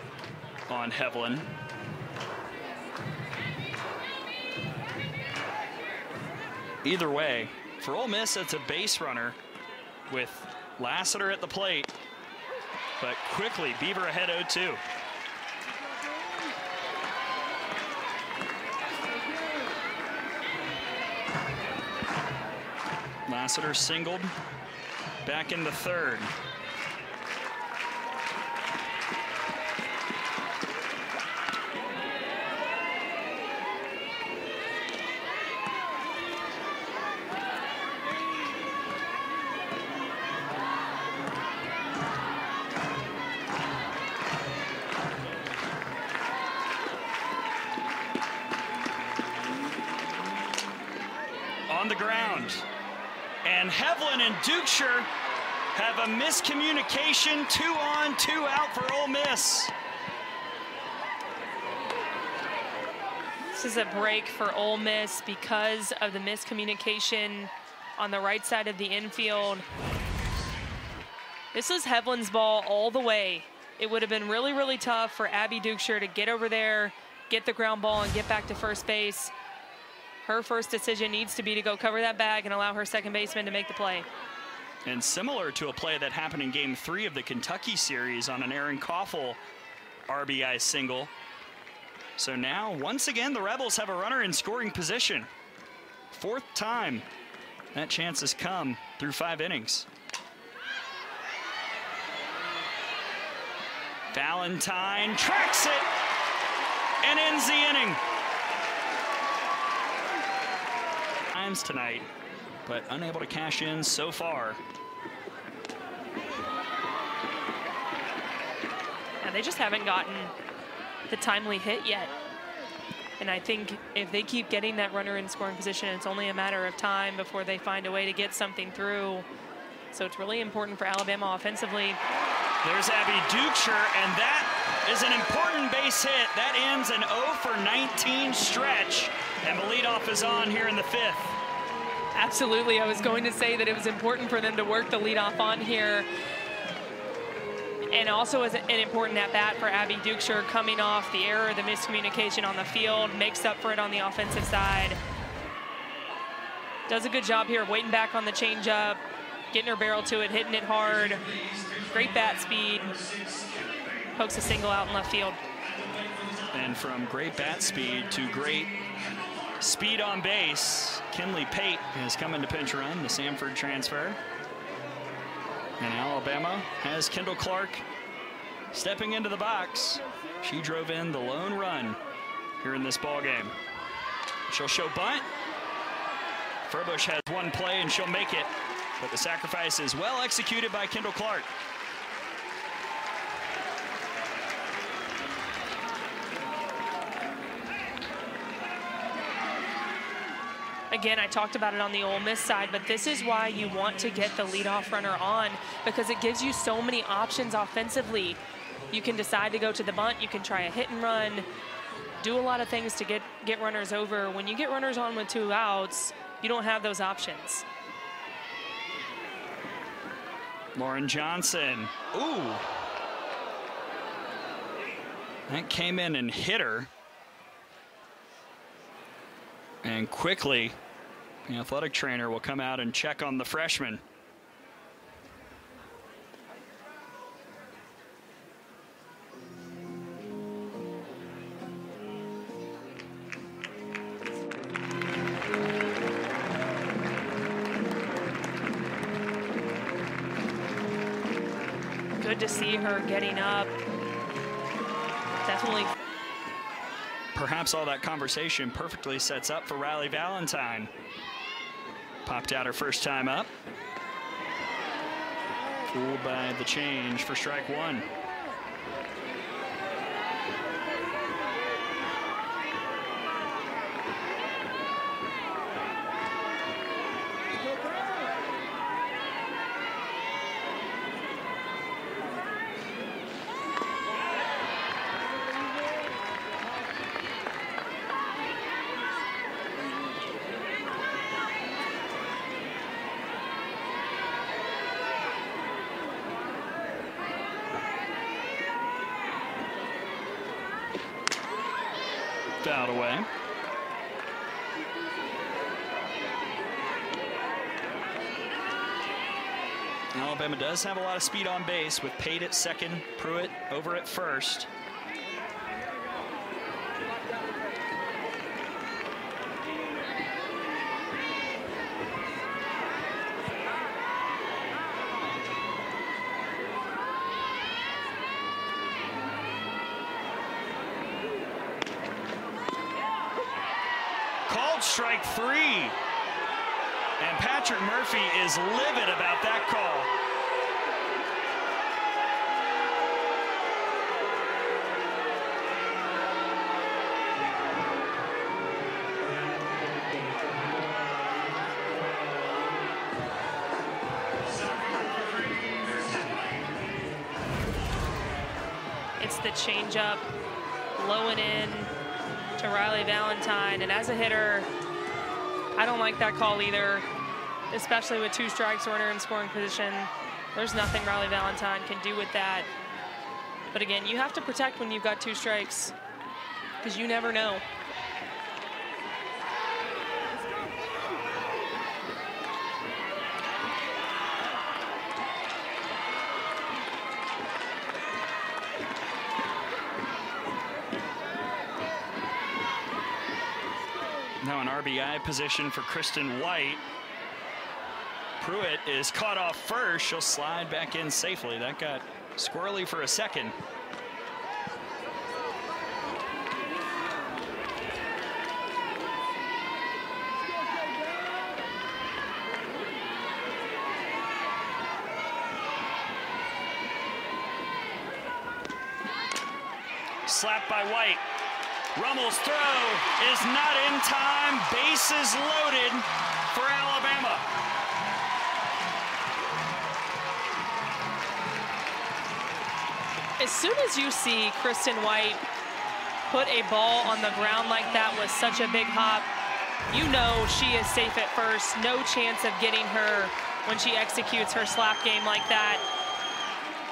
on Hevlin. Either way, for Ole Miss, it's a base runner with Lassiter at the plate. But quickly, Beaver ahead 0-2. Lassiter singled back in the third. on the ground. And Hevlin and Dukeshire have a miscommunication, 2 on, 2 out for Ole Miss. This is a break for Ole Miss because of the miscommunication on the right side of the infield. This is Hevlin's ball all the way. It would have been really, really tough for Abby Dukeshire to get over there, get the ground ball, and get back to first base. Her first decision needs to be to go cover that bag and allow her second baseman to make the play. And similar to a play that happened in Game 3 of the Kentucky series on an Aaron Koffel RBI single. So now, once again, the Rebels have a runner in scoring position. 4th time that chance has come through 5 innings. Valentine tracks it and ends the inning. Times tonight, but unable to cash in so far. And they just haven't gotten the timely hit yet. And I think if they keep getting that runner in scoring position, it's only a matter of time before they find a way to get something through. So it's really important for Alabama offensively. There's Abby Dukeshire, and that is an important base hit. That ends an 0 for 19 stretch, and the leadoff is on here in the 5th. Absolutely, I was going to say that it was important for them to work the leadoff on here. And also as an important at-bat for Abby Dukeshire, coming off the error, the miscommunication on the field, makes up for it on the offensive side. Does a good job here of waiting back on the changeup, getting her barrel to it, hitting it hard. Great bat speed. Pokes a single out in left field. And from great bat speed to great speed on base, Kinley Pate has come into pinch run, the Samford transfer. And Alabama has Kendall Clark stepping into the box. She drove in the lone run here in this ball game. She'll show bunt. Furbush has one play and she'll make it, but the sacrifice is well executed by Kendall Clark. Again, I talked about it on the Ole Miss side, but this is why you want to get the leadoff runner on, because it gives you so many options offensively. You can decide to go to the bunt, you can try a hit and run, do a lot of things to get runners over. When you get runners on with 2 outs, you don't have those options. Lauren Johnson, ooh. That came in and hit her. And quickly, the athletic trainer will come out and check on the freshman. Good to see her getting up. Definitely. Perhaps all that conversation perfectly sets up for Riley Valentine. Popped out her first time up. Fooled by the change for strike 1. Fouled away. Alabama does have a lot of speed on base with Pate at second, Pruitt over at first. Strike 3. And Patrick Murphy is livid about that call. the changeup low and in to Riley Valentine. And as a hitter, I don't like that call either, especially with 2 strikes, runner in scoring position. There's nothing Riley Valentine can do with that. But again, you have to protect when you've got 2 strikes, because you never know. Now an RBI position for Kristen White. Pruitt is caught off first. She'll slide back in safely. That got squirrely for a second. Slapped by White. Rummel's throw is not in time. Bases loaded for Alabama. As soon as you see Kristen White put a ball on the ground like that with such a big hop, you know she is safe at first. No chance of getting her when she executes her slap game like that.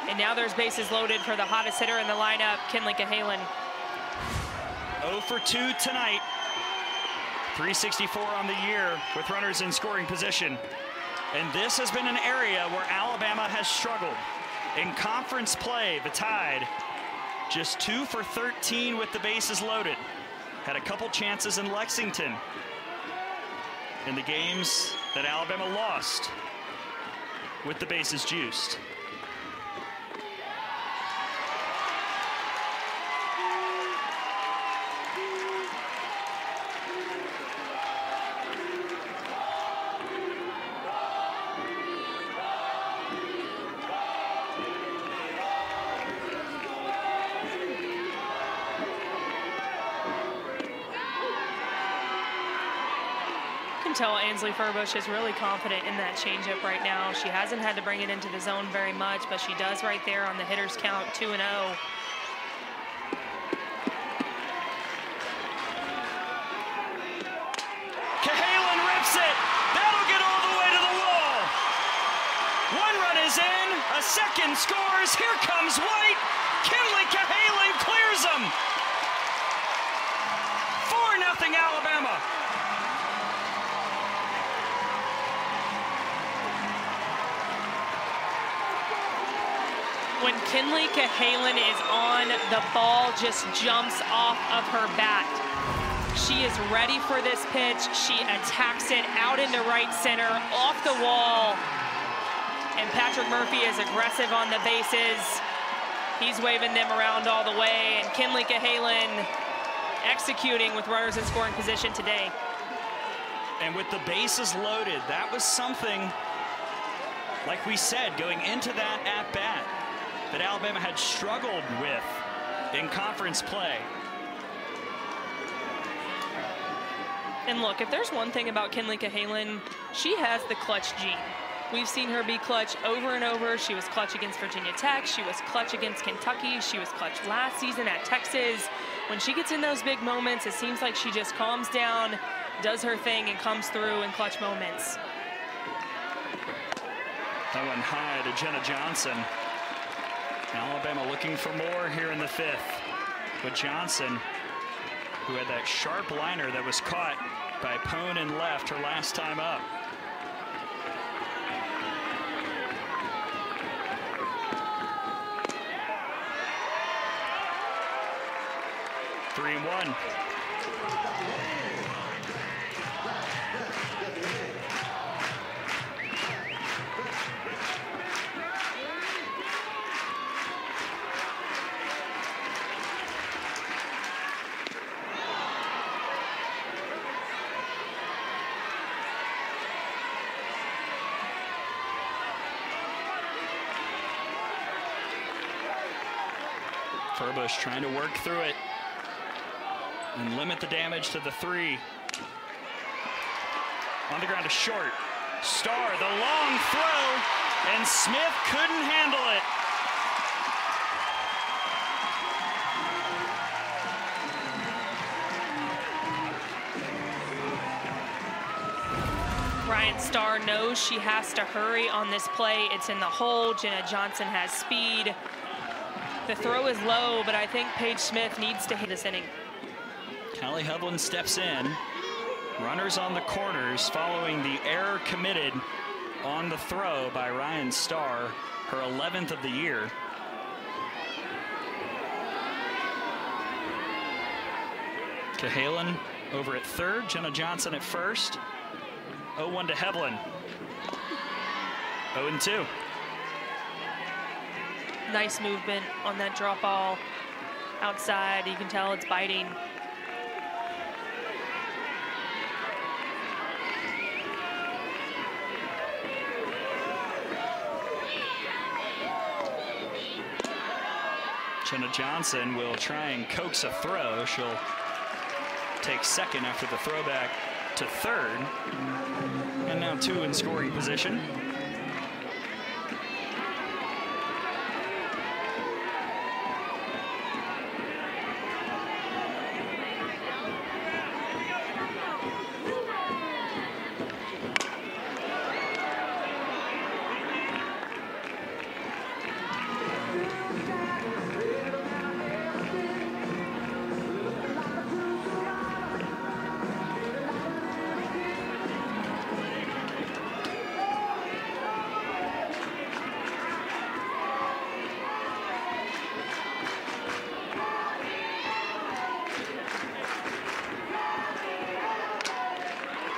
And now there's bases loaded for the hottest hitter in the lineup, Kinley Cahalan. 0 for 2 tonight. 364 on the year with runners in scoring position. And this has been an area where Alabama has struggled. In conference play, the Tide just 2 for 13 with the bases loaded. Had a couple chances in Lexington in the games that Alabama lost with the bases juiced. Tell Ainsley Furbush is really confident in that changeup right now. She hasn't had to bring it into the zone very much, but she does right there on the hitter's count, 2-0. Cahalan rips it. That'll get all the way to the wall. 1 run is in. A second scores. Here comes White. Kinley Cahalan clears them. 4-0 Alabama. When Kinley Cahalan is on, the ball just jumps off of her bat. She is ready for this pitch. She attacks it out into right center, off the wall. And Patrick Murphy is aggressive on the bases. He's waving them around all the way. And Kinley Cahalan executing with runners in scoring position today. And with the bases loaded, that was something, like we said, going into that at-bat, that Alabama had struggled with in conference play. And look, if there's one thing about Kinley Cahalan, she has the clutch gene. We've seen her be clutch over and over. She was clutch against Virginia Tech. She was clutch against Kentucky. She was clutch last season at Texas. When she gets in those big moments, it seems like she just calms down, does her thing, and comes through in clutch moments. That went high to Jenna Johnson. Alabama looking for more here in the 5th. But Johnson, who had that sharp liner that was caught by Pone and left her last time up. Three and one. Furbush trying to work through it and limit the damage to the 3. On the ground to short. Starr, the long throw, and Smith couldn't handle it. Ryan Starr knows she has to hurry on this play. It's in the hole. Jenna Johnson has speed. The throw is low, but I think Paige Smith needs to hit this inning. Callie Hovland steps in. Runners on the corners following the error committed on the throw by Ryan Starr, her 11th of the year. Cahalan over at third, Jenna Johnson at first. 0-1 to Hovland. 0-2. Nice movement on that drop ball outside. You can tell it's biting. Jenna Johnson will try and coax a throw. She'll take second after the throwback to third. And now two in scoring position.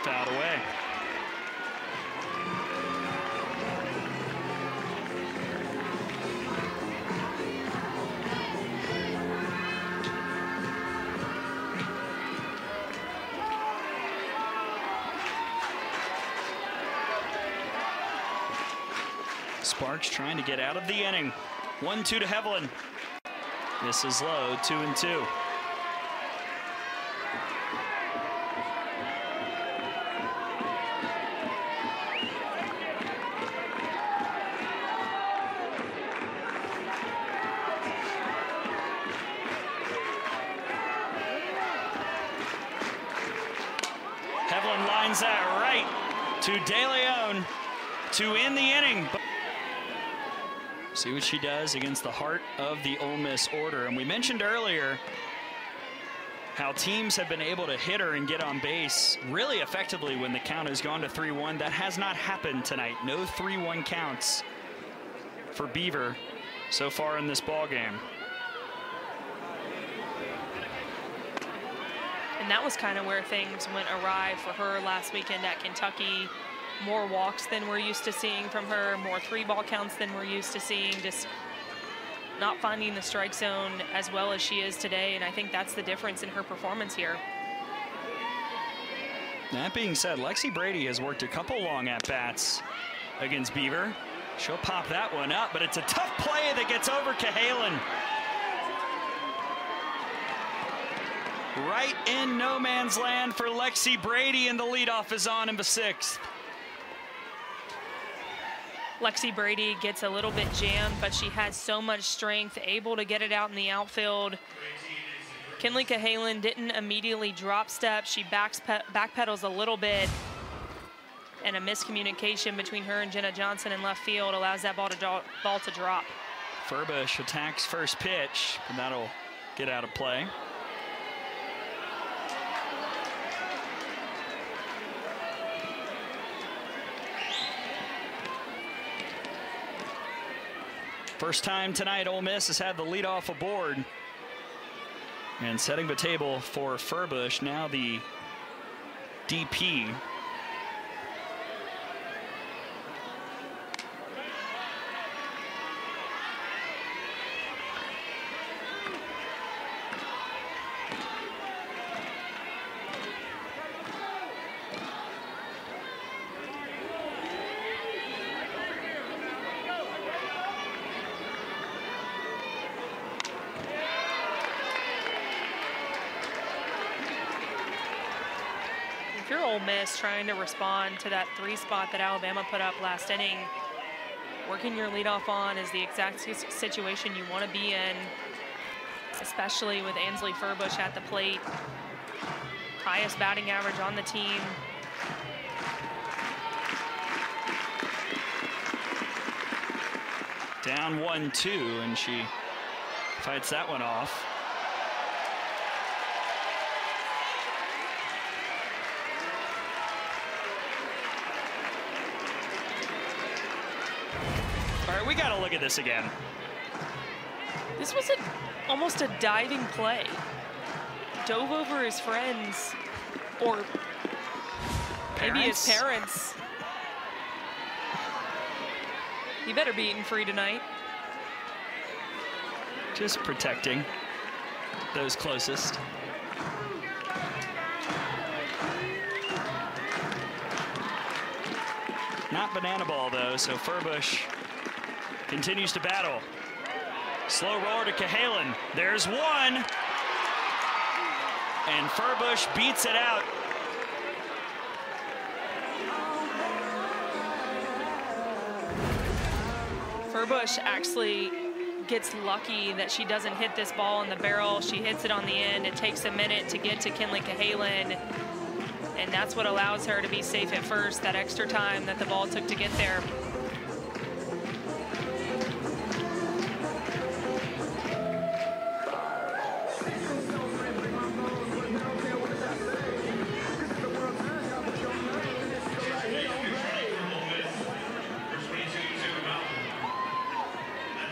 Fouled away. Sparks trying to get out of the inning. 1-2 to Hovland. This is low, 2-2. Hovland lines that right to De Leon to end the inning. See what she does against the heart of the Ole Miss order. And we mentioned earlier how teams have been able to hit her and get on base really effectively when the count has gone to 3-1. That has not happened tonight. No 3-1 counts for Beaver so far in this ball game. And that was kind of where things went awry for her last weekend at Kentucky. More walks than we're used to seeing from her, more 3-ball counts than we're used to seeing, just not finding the strike zone as well as she is today, and I think that's the difference in her performance here. That being said, Lexi Brady has worked a couple long at-bats against Beaver. She'll pop that one up, but it's a tough play that gets over Cahalan. Right in no man's land for Lexi Brady, and the leadoff is on in the 6th. Lexi Brady gets a little bit jammed, but she has so much strength, able to get it out in the outfield. Kinley Cahalan didn't immediately drop step. She backpedals a little bit, and a miscommunication between her and Jenna Johnson in left field allows that ball to drop. Furbush attacks first pitch, and that'll get out of play. First time tonight, Ole Miss has had the leadoff aboard. And setting the table for Furbush, now the DP. If you're Ole Miss trying to respond to that 3 spot that Alabama put up last inning, working your leadoff on is the exact situation you want to be in, especially with Ansley Furbush at the plate. Highest batting average on the team. Down 1-2, and she fights that one off. All right, we got to look at this again. This was almost a diving play. Dove over his friends, or maybe his parents. You better be eating free tonight. Just protecting those closest. Not banana ball, though, so Furbush continues to battle. Slow roller to Cahalan. There's one. And Furbush beats it out. Furbush actually gets lucky that she doesn't hit this ball in the barrel. She hits it on the end. It takes a minute to get to Kinley Cahalan, and that's what allows her to be safe at first, that extra time that the ball took to get there.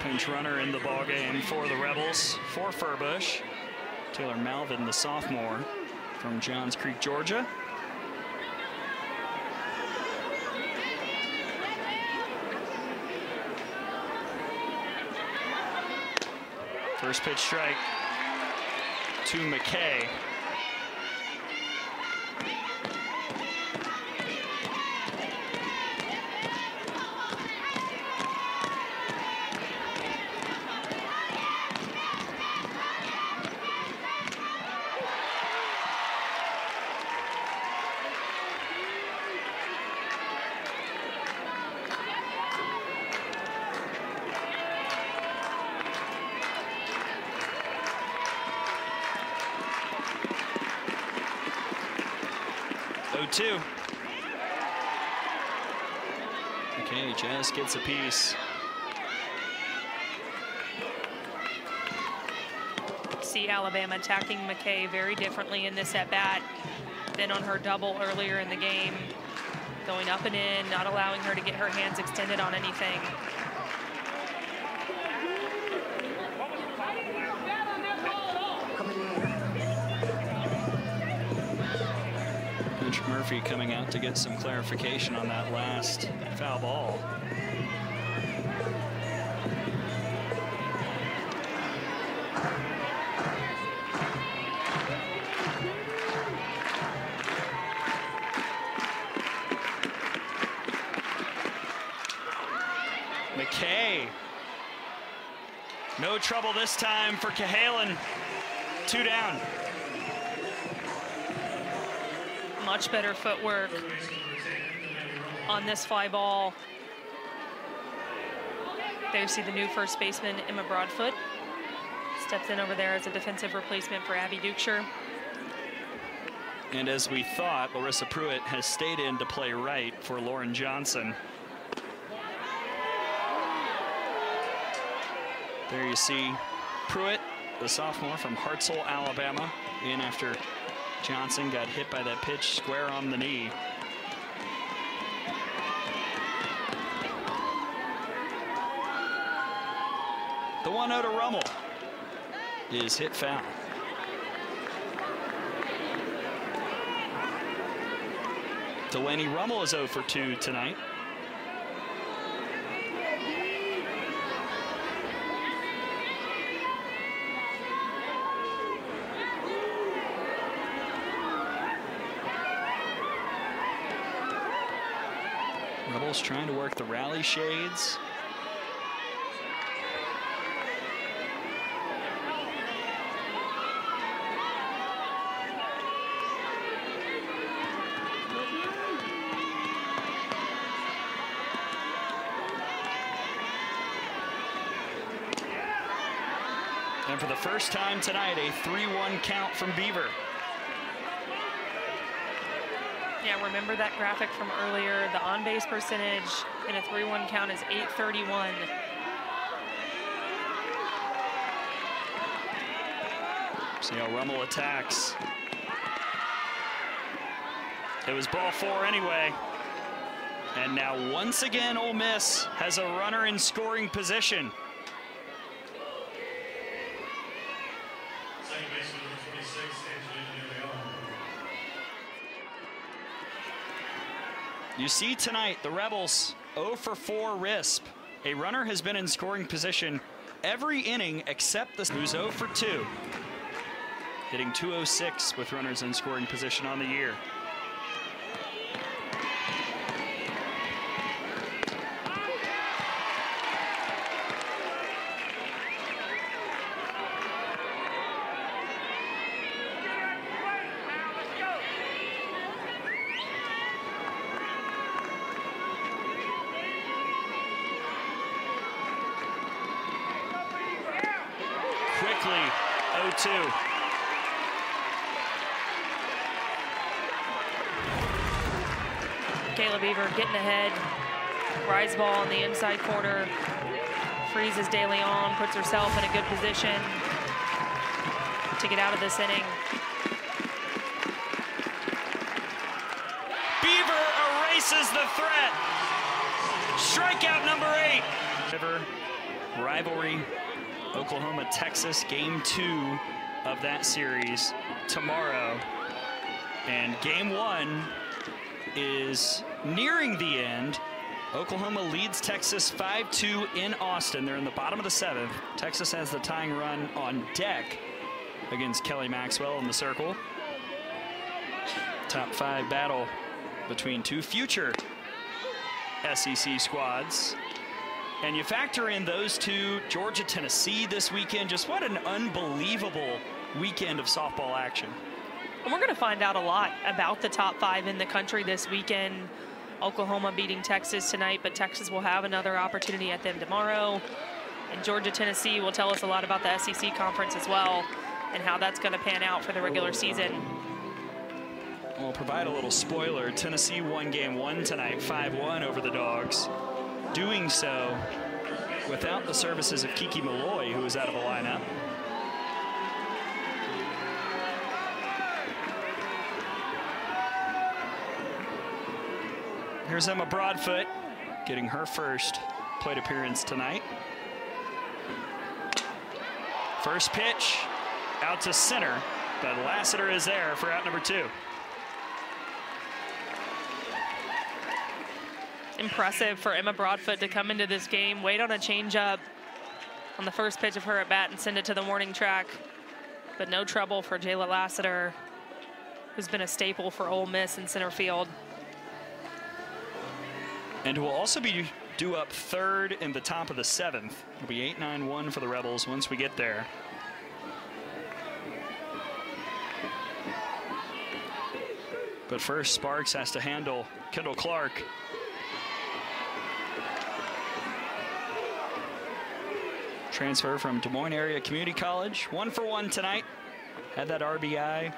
Pinch runner in the ballgame for the Rebels, for Furbush. Taylor Malvin, the sophomore from Johns Creek, Georgia. First pitch strike to McKay. Two. Okay, just gets a piece. See Alabama attacking McKay very differently in this at-bat than on her double earlier in the game. Going up and in, not allowing her to get her hands extended on anything. Murphy coming out to get some clarification on that last foul ball. McKay. No trouble this time for Cahalan. 2 down. Much better footwork on this fly ball. There you see the new first baseman, Emma Broadfoot. Steps in over there as a defensive replacement for Abby Dukeshire. And as we thought, Larissa Pruitt has stayed in to play right for Lauren Johnson. There you see Pruitt, the sophomore from Hartselle, Alabama, in after Johnson got hit by that pitch square on the knee. The 1-0 to Rummel is hit foul. Delaney Rummel is 0 for 2 tonight. Rebels trying to work the rally shades. And for the first time tonight, a 3-1 count from Beaver. Yeah, remember that graphic from earlier? The on-base percentage in a 3-1 count is .831. See how Rummel attacks. It was ball 4 anyway. And now once again, Ole Miss has a runner in scoring position. Second baseman number 26, Angelina De Leon. You see tonight, the Rebels 0 for 4 RISP. A runner has been in scoring position every inning except this, who's 0 for 2. Hitting .206 with runners in scoring position on the year. Quickly, 0-2. Kayla Beaver getting ahead. Rise ball in the inside corner. Freezes De Leon, puts herself in a good position to get out of this inning. Beaver erases the threat. Strikeout number 8. River rivalry. Oklahoma, Texas, game 2 of that series tomorrow. And game 1 is nearing the end. Oklahoma leads Texas 5-2 in Austin. They're in the bottom of the 7th. Texas has the tying run on deck against Kelly Maxwell in the circle. Top 5 battle between 2 future SEC squads. And you factor in those 2, Georgia, Tennessee this weekend. Just what an unbelievable weekend of softball action. And we're going to find out a lot about the top 5 in the country this weekend. Oklahoma beating Texas tonight, but Texas will have another opportunity at them tomorrow. And Georgia, Tennessee will tell us a lot about the SEC conference as well and how that's going to pan out for the regular season. We'll provide a little spoiler. Tennessee won game 1 tonight, 5-1 over the Dogs. Doing so without the services of Kiki Malloy, who is out of the lineup. Here's Emma Broadfoot getting her first plate appearance tonight. First pitch out to center, but Lassiter is there for out number 2. Impressive for Emma Broadfoot to come into this game, wait on a changeup on the first pitch of her at bat and send it to the warning track. But no trouble for Jayla Lassiter, who's been a staple for Ole Miss in center field. And who will also be due up 3rd in the top of the 7th. It'll be 8-9-1 for the Rebels once we get there. But first, Sparks has to handle Kendall Clark. Transfer from Des Moines Area Community College. 1 for 1 tonight. Had that RBI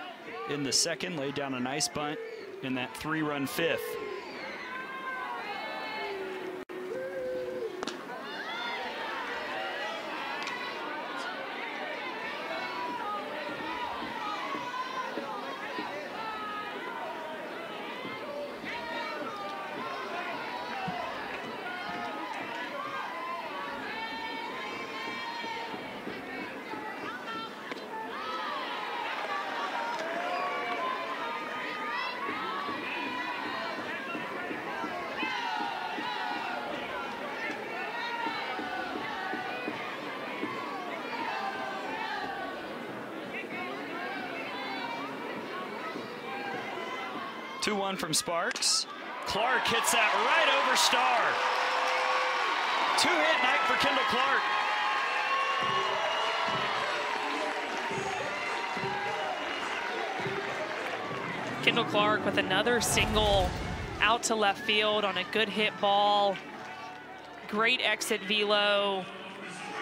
in the 2nd, laid down a nice bunt in that 3-run 5th. Two-one from Sparks. Clark hits that right over Starr. 2-hit night for Kendall Clark. Kendall Clark with another single out to left field on a good hit ball. Great exit velo.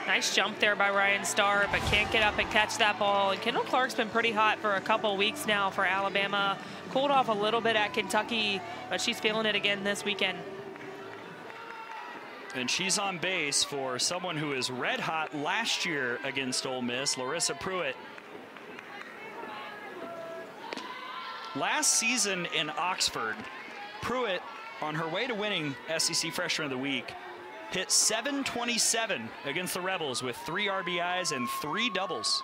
Nice jump there by Ryan Starr, but can't get up and catch that ball. And Kendall Clark's been pretty hot for a couple weeks now for Alabama. Cooled off a little bit at Kentucky, but she's feeling it again this weekend. And she's on base for someone who is red hot last year against Ole Miss, Larissa Pruitt. Last season in Oxford, Pruitt, on her way to winning SEC Freshman of the Week, hit .727 against the Rebels with 3 RBIs and 3 doubles.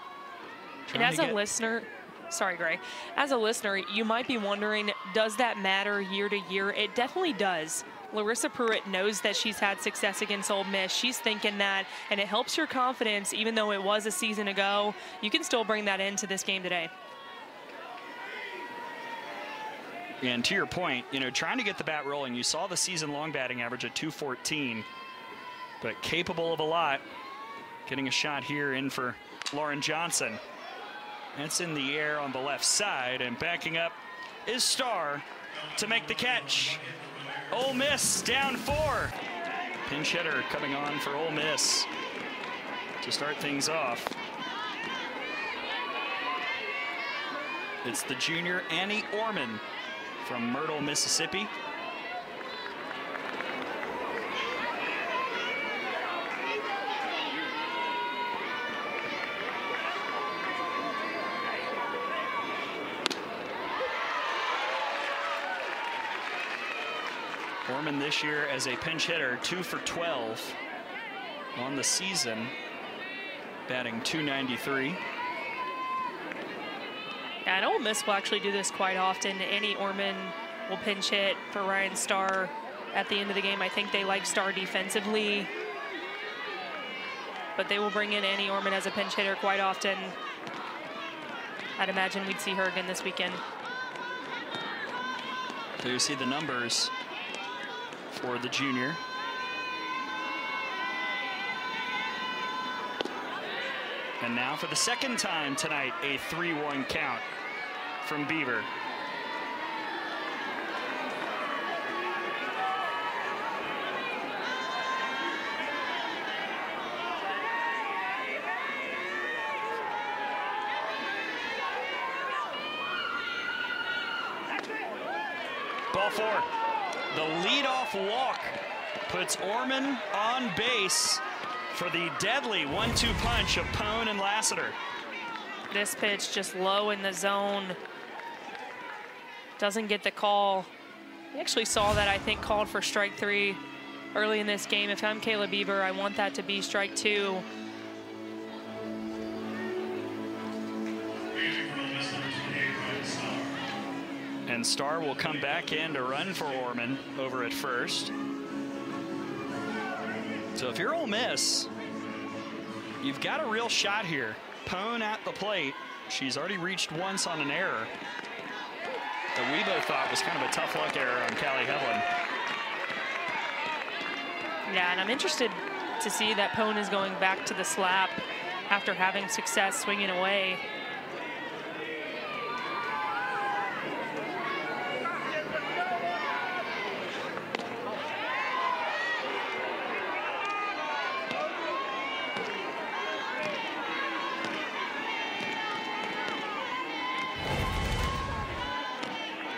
And as a listener, sorry, Gray, as a listener, you might be wondering, does that matter year to year? It definitely does. Larissa Pruitt knows that she's had success against Ole Miss. She's thinking that, and it helps your confidence, even though it was a season ago. You can still bring that into this game today. And to your point, you know, trying to get the bat rolling, you saw the season-long batting average at .214, but capable of a lot. Getting a shot here in for Lauren Johnson. That's in the air on the left side, and backing up is Starr to make the catch. Ole Miss down 4. Pinch hitter coming on for Ole Miss to start things off. It's the junior Annie Orman from Myrtle, Mississippi. Orman this year as a pinch hitter, 2 for 12 on the season, batting .293. Yeah, and Ole Miss will actually do this quite often. Annie Orman will pinch hit for Ryan Starr at the end of the game. I think they like Starr defensively, but they will bring in Annie Orman as a pinch hitter quite often. I'd imagine we'd see her again this weekend. So you see the numbers for the junior. And now for the second time tonight, a 3-1 count from Beaver. Ball 4. The leadoff walk puts Orman on base for the deadly 1-2 punch of Pone and Lassiter. This pitch just low in the zone. Doesn't get the call. We actually saw that, I think, called for strike 3 early in this game. If I'm Kayla Beaver, I want that to be strike 2. And Starr will come back in to run for Orman over at first. So if you're Ole Miss, you've got a real shot here. Pone at the plate. She's already reached once on an error that we both thought was kind of a tough luck error on Callie Heavlin. Yeah, and I'm interested to see that Pone is going back to the slap after having success swinging away.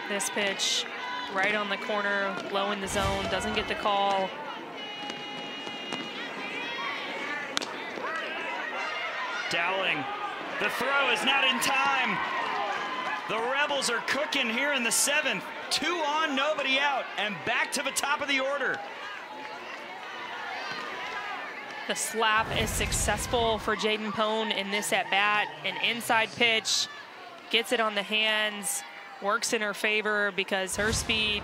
This pitch right on the corner, low in the zone, doesn't get the call. Dowling, the throw is not in time. The Rebels are cooking here in the 7th. 2 on, nobody out, and back to the top of the order. The slap is successful for Jaden Pone in this at-bat. An inside pitch, gets it on the hands, works in her favor because her speed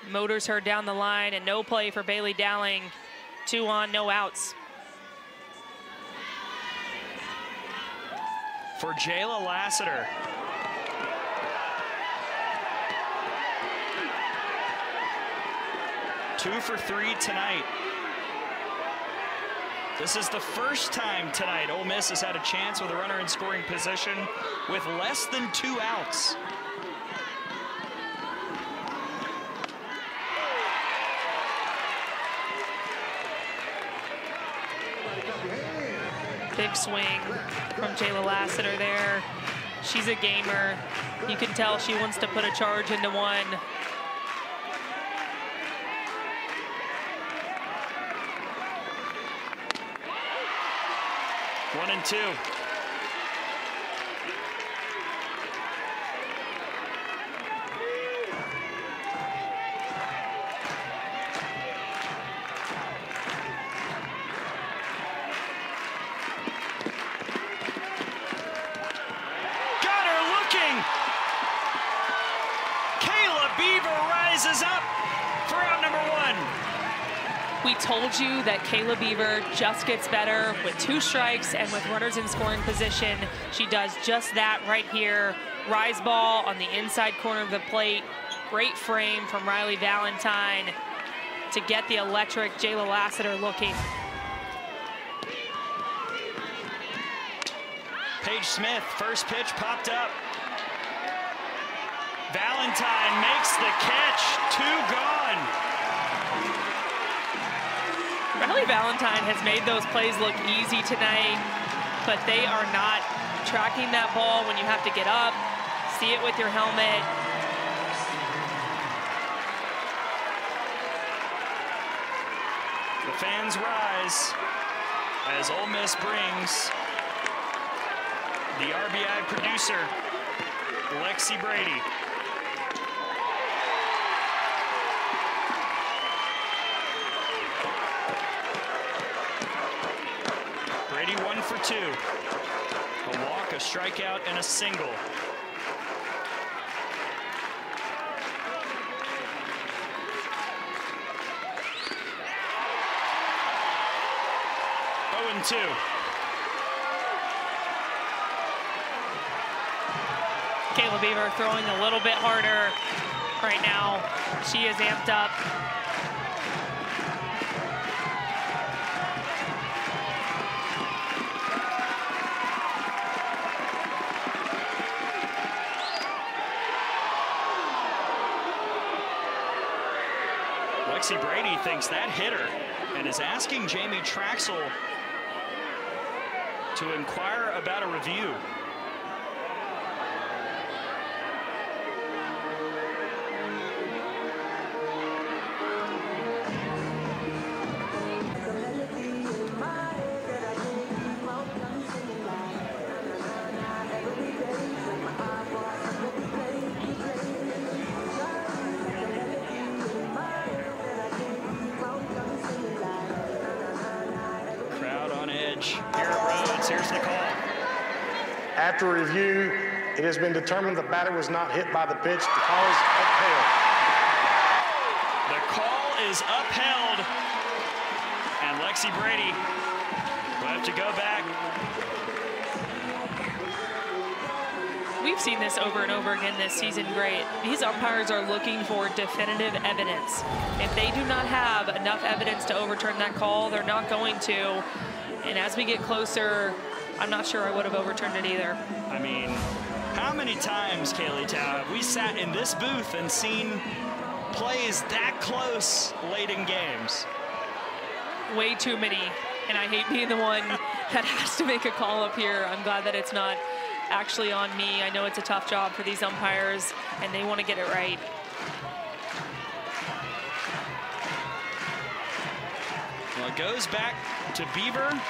motors her down the line, and no play for Bailey Dowling. 2 on, no outs. For Jayla Lassiter. Two for 3 tonight. This is the first time tonight Ole Miss has had a chance with a runner in scoring position with less than 2 outs. Big swing from Jayla Lassiter there. She's a gamer. You can tell she wants to put a charge into one. One and 2. rises up for out number 1. We told you that Kayla Beaver just gets better with 2 strikes and with runners in scoring position. She does just that right here. Rise ball on the inside corner of the plate. Great frame from Riley Valentine to get the electric Jayla Lassiter looking. Paige Smith, first pitch popped up. Valentine makes the catch, 2 gone. Riley Valentine has made those plays look easy tonight, but they are not tracking that ball when you have to get up, see it with your helmet. The fans rise as Ole Miss brings the RBI producer, Lexi Brady. Brady 1 for 2. A walk, a strikeout, and a single. And 2. Kayla Beaver throwing a little bit harder right now. She is amped up. Lexi Brady thinks that hit her and is asking Jamie Traxel to inquire about a review. Crowd on edge here at Rhodes. Here's the call. After review, it has been determined the batter was not hit by the pitch. The call is upheld. The call is upheld, and Lexi Brady will have to go back. We've seen this over and over again this season. Great. These umpires are looking for definitive evidence. If they do not have enough evidence to overturn that call, they're not going to. And as we get closer, I'm not sure I would have overturned it either. I mean, how many times, Kaylee Tao, have we sat in this booth and seen plays that close late in games? Way too many, and I hate being the one that has to make a call up here. I'm glad that it's not actually on me. I know it's a tough job for these umpires, and they want to get it right. Well, it goes back to Beaver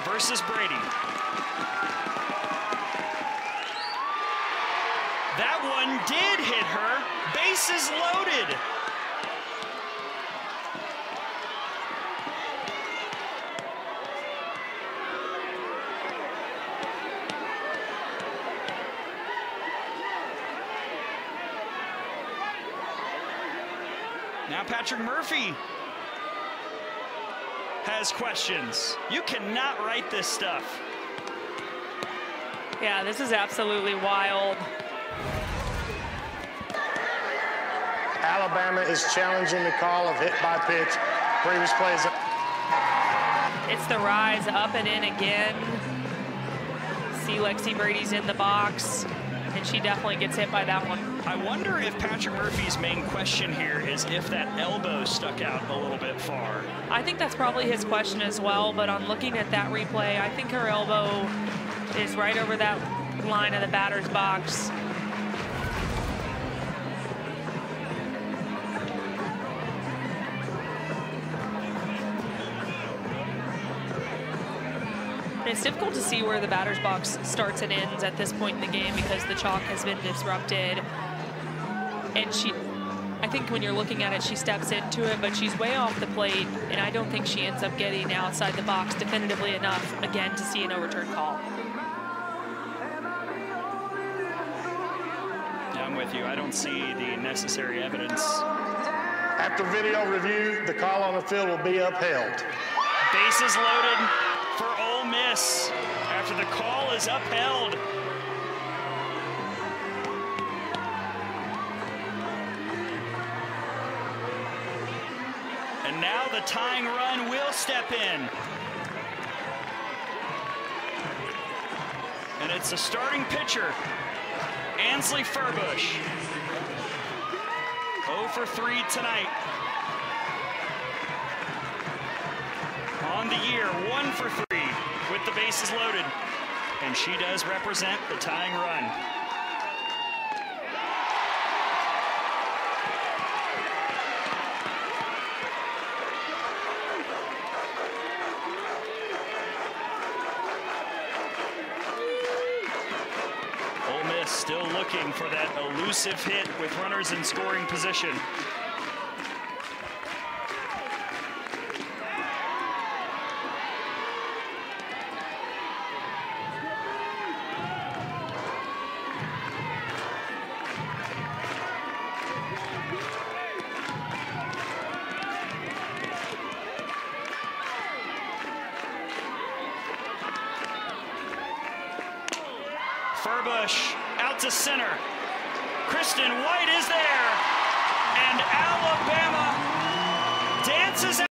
versus Brady. That one did hit her. Bases loaded. Now Patrick Murphy has questions. You cannot write this stuff. Yeah, this is absolutely wild. Alabama is challenging the call of hit by pitch. Previous plays. It's the rise up and in again. See Lexi Brady's in the box, and she definitely gets hit by that one. I wonder if Patrick Murphy's main question here is if that elbow stuck out a little bit far. I think that's probably his question as well, but on looking at that replay, I think her elbow is right over that line of the batter's box. It's difficult to see where the batter's box starts and ends at this point in the game because the chalk has been disrupted. And I think when you're looking at it, she steps into it, but she's way off the plate, and I don't think she ends up getting outside the box definitively enough, again, to see an overturned call. Now with you. I don't see the necessary evidence. After video review, the call on the field will be upheld. Bases loaded for Ole Miss after the call is upheld. And now the tying run will step in. And it's the starting pitcher, Ansley Furbush. 0 for 3 tonight. On the year, 1 for 3 with the bases loaded. And she does represent the tying run. Ole Miss still looking for that elusive hit with runners in scoring position. Furbush out to center. Kristen White is there. And Alabama dances out.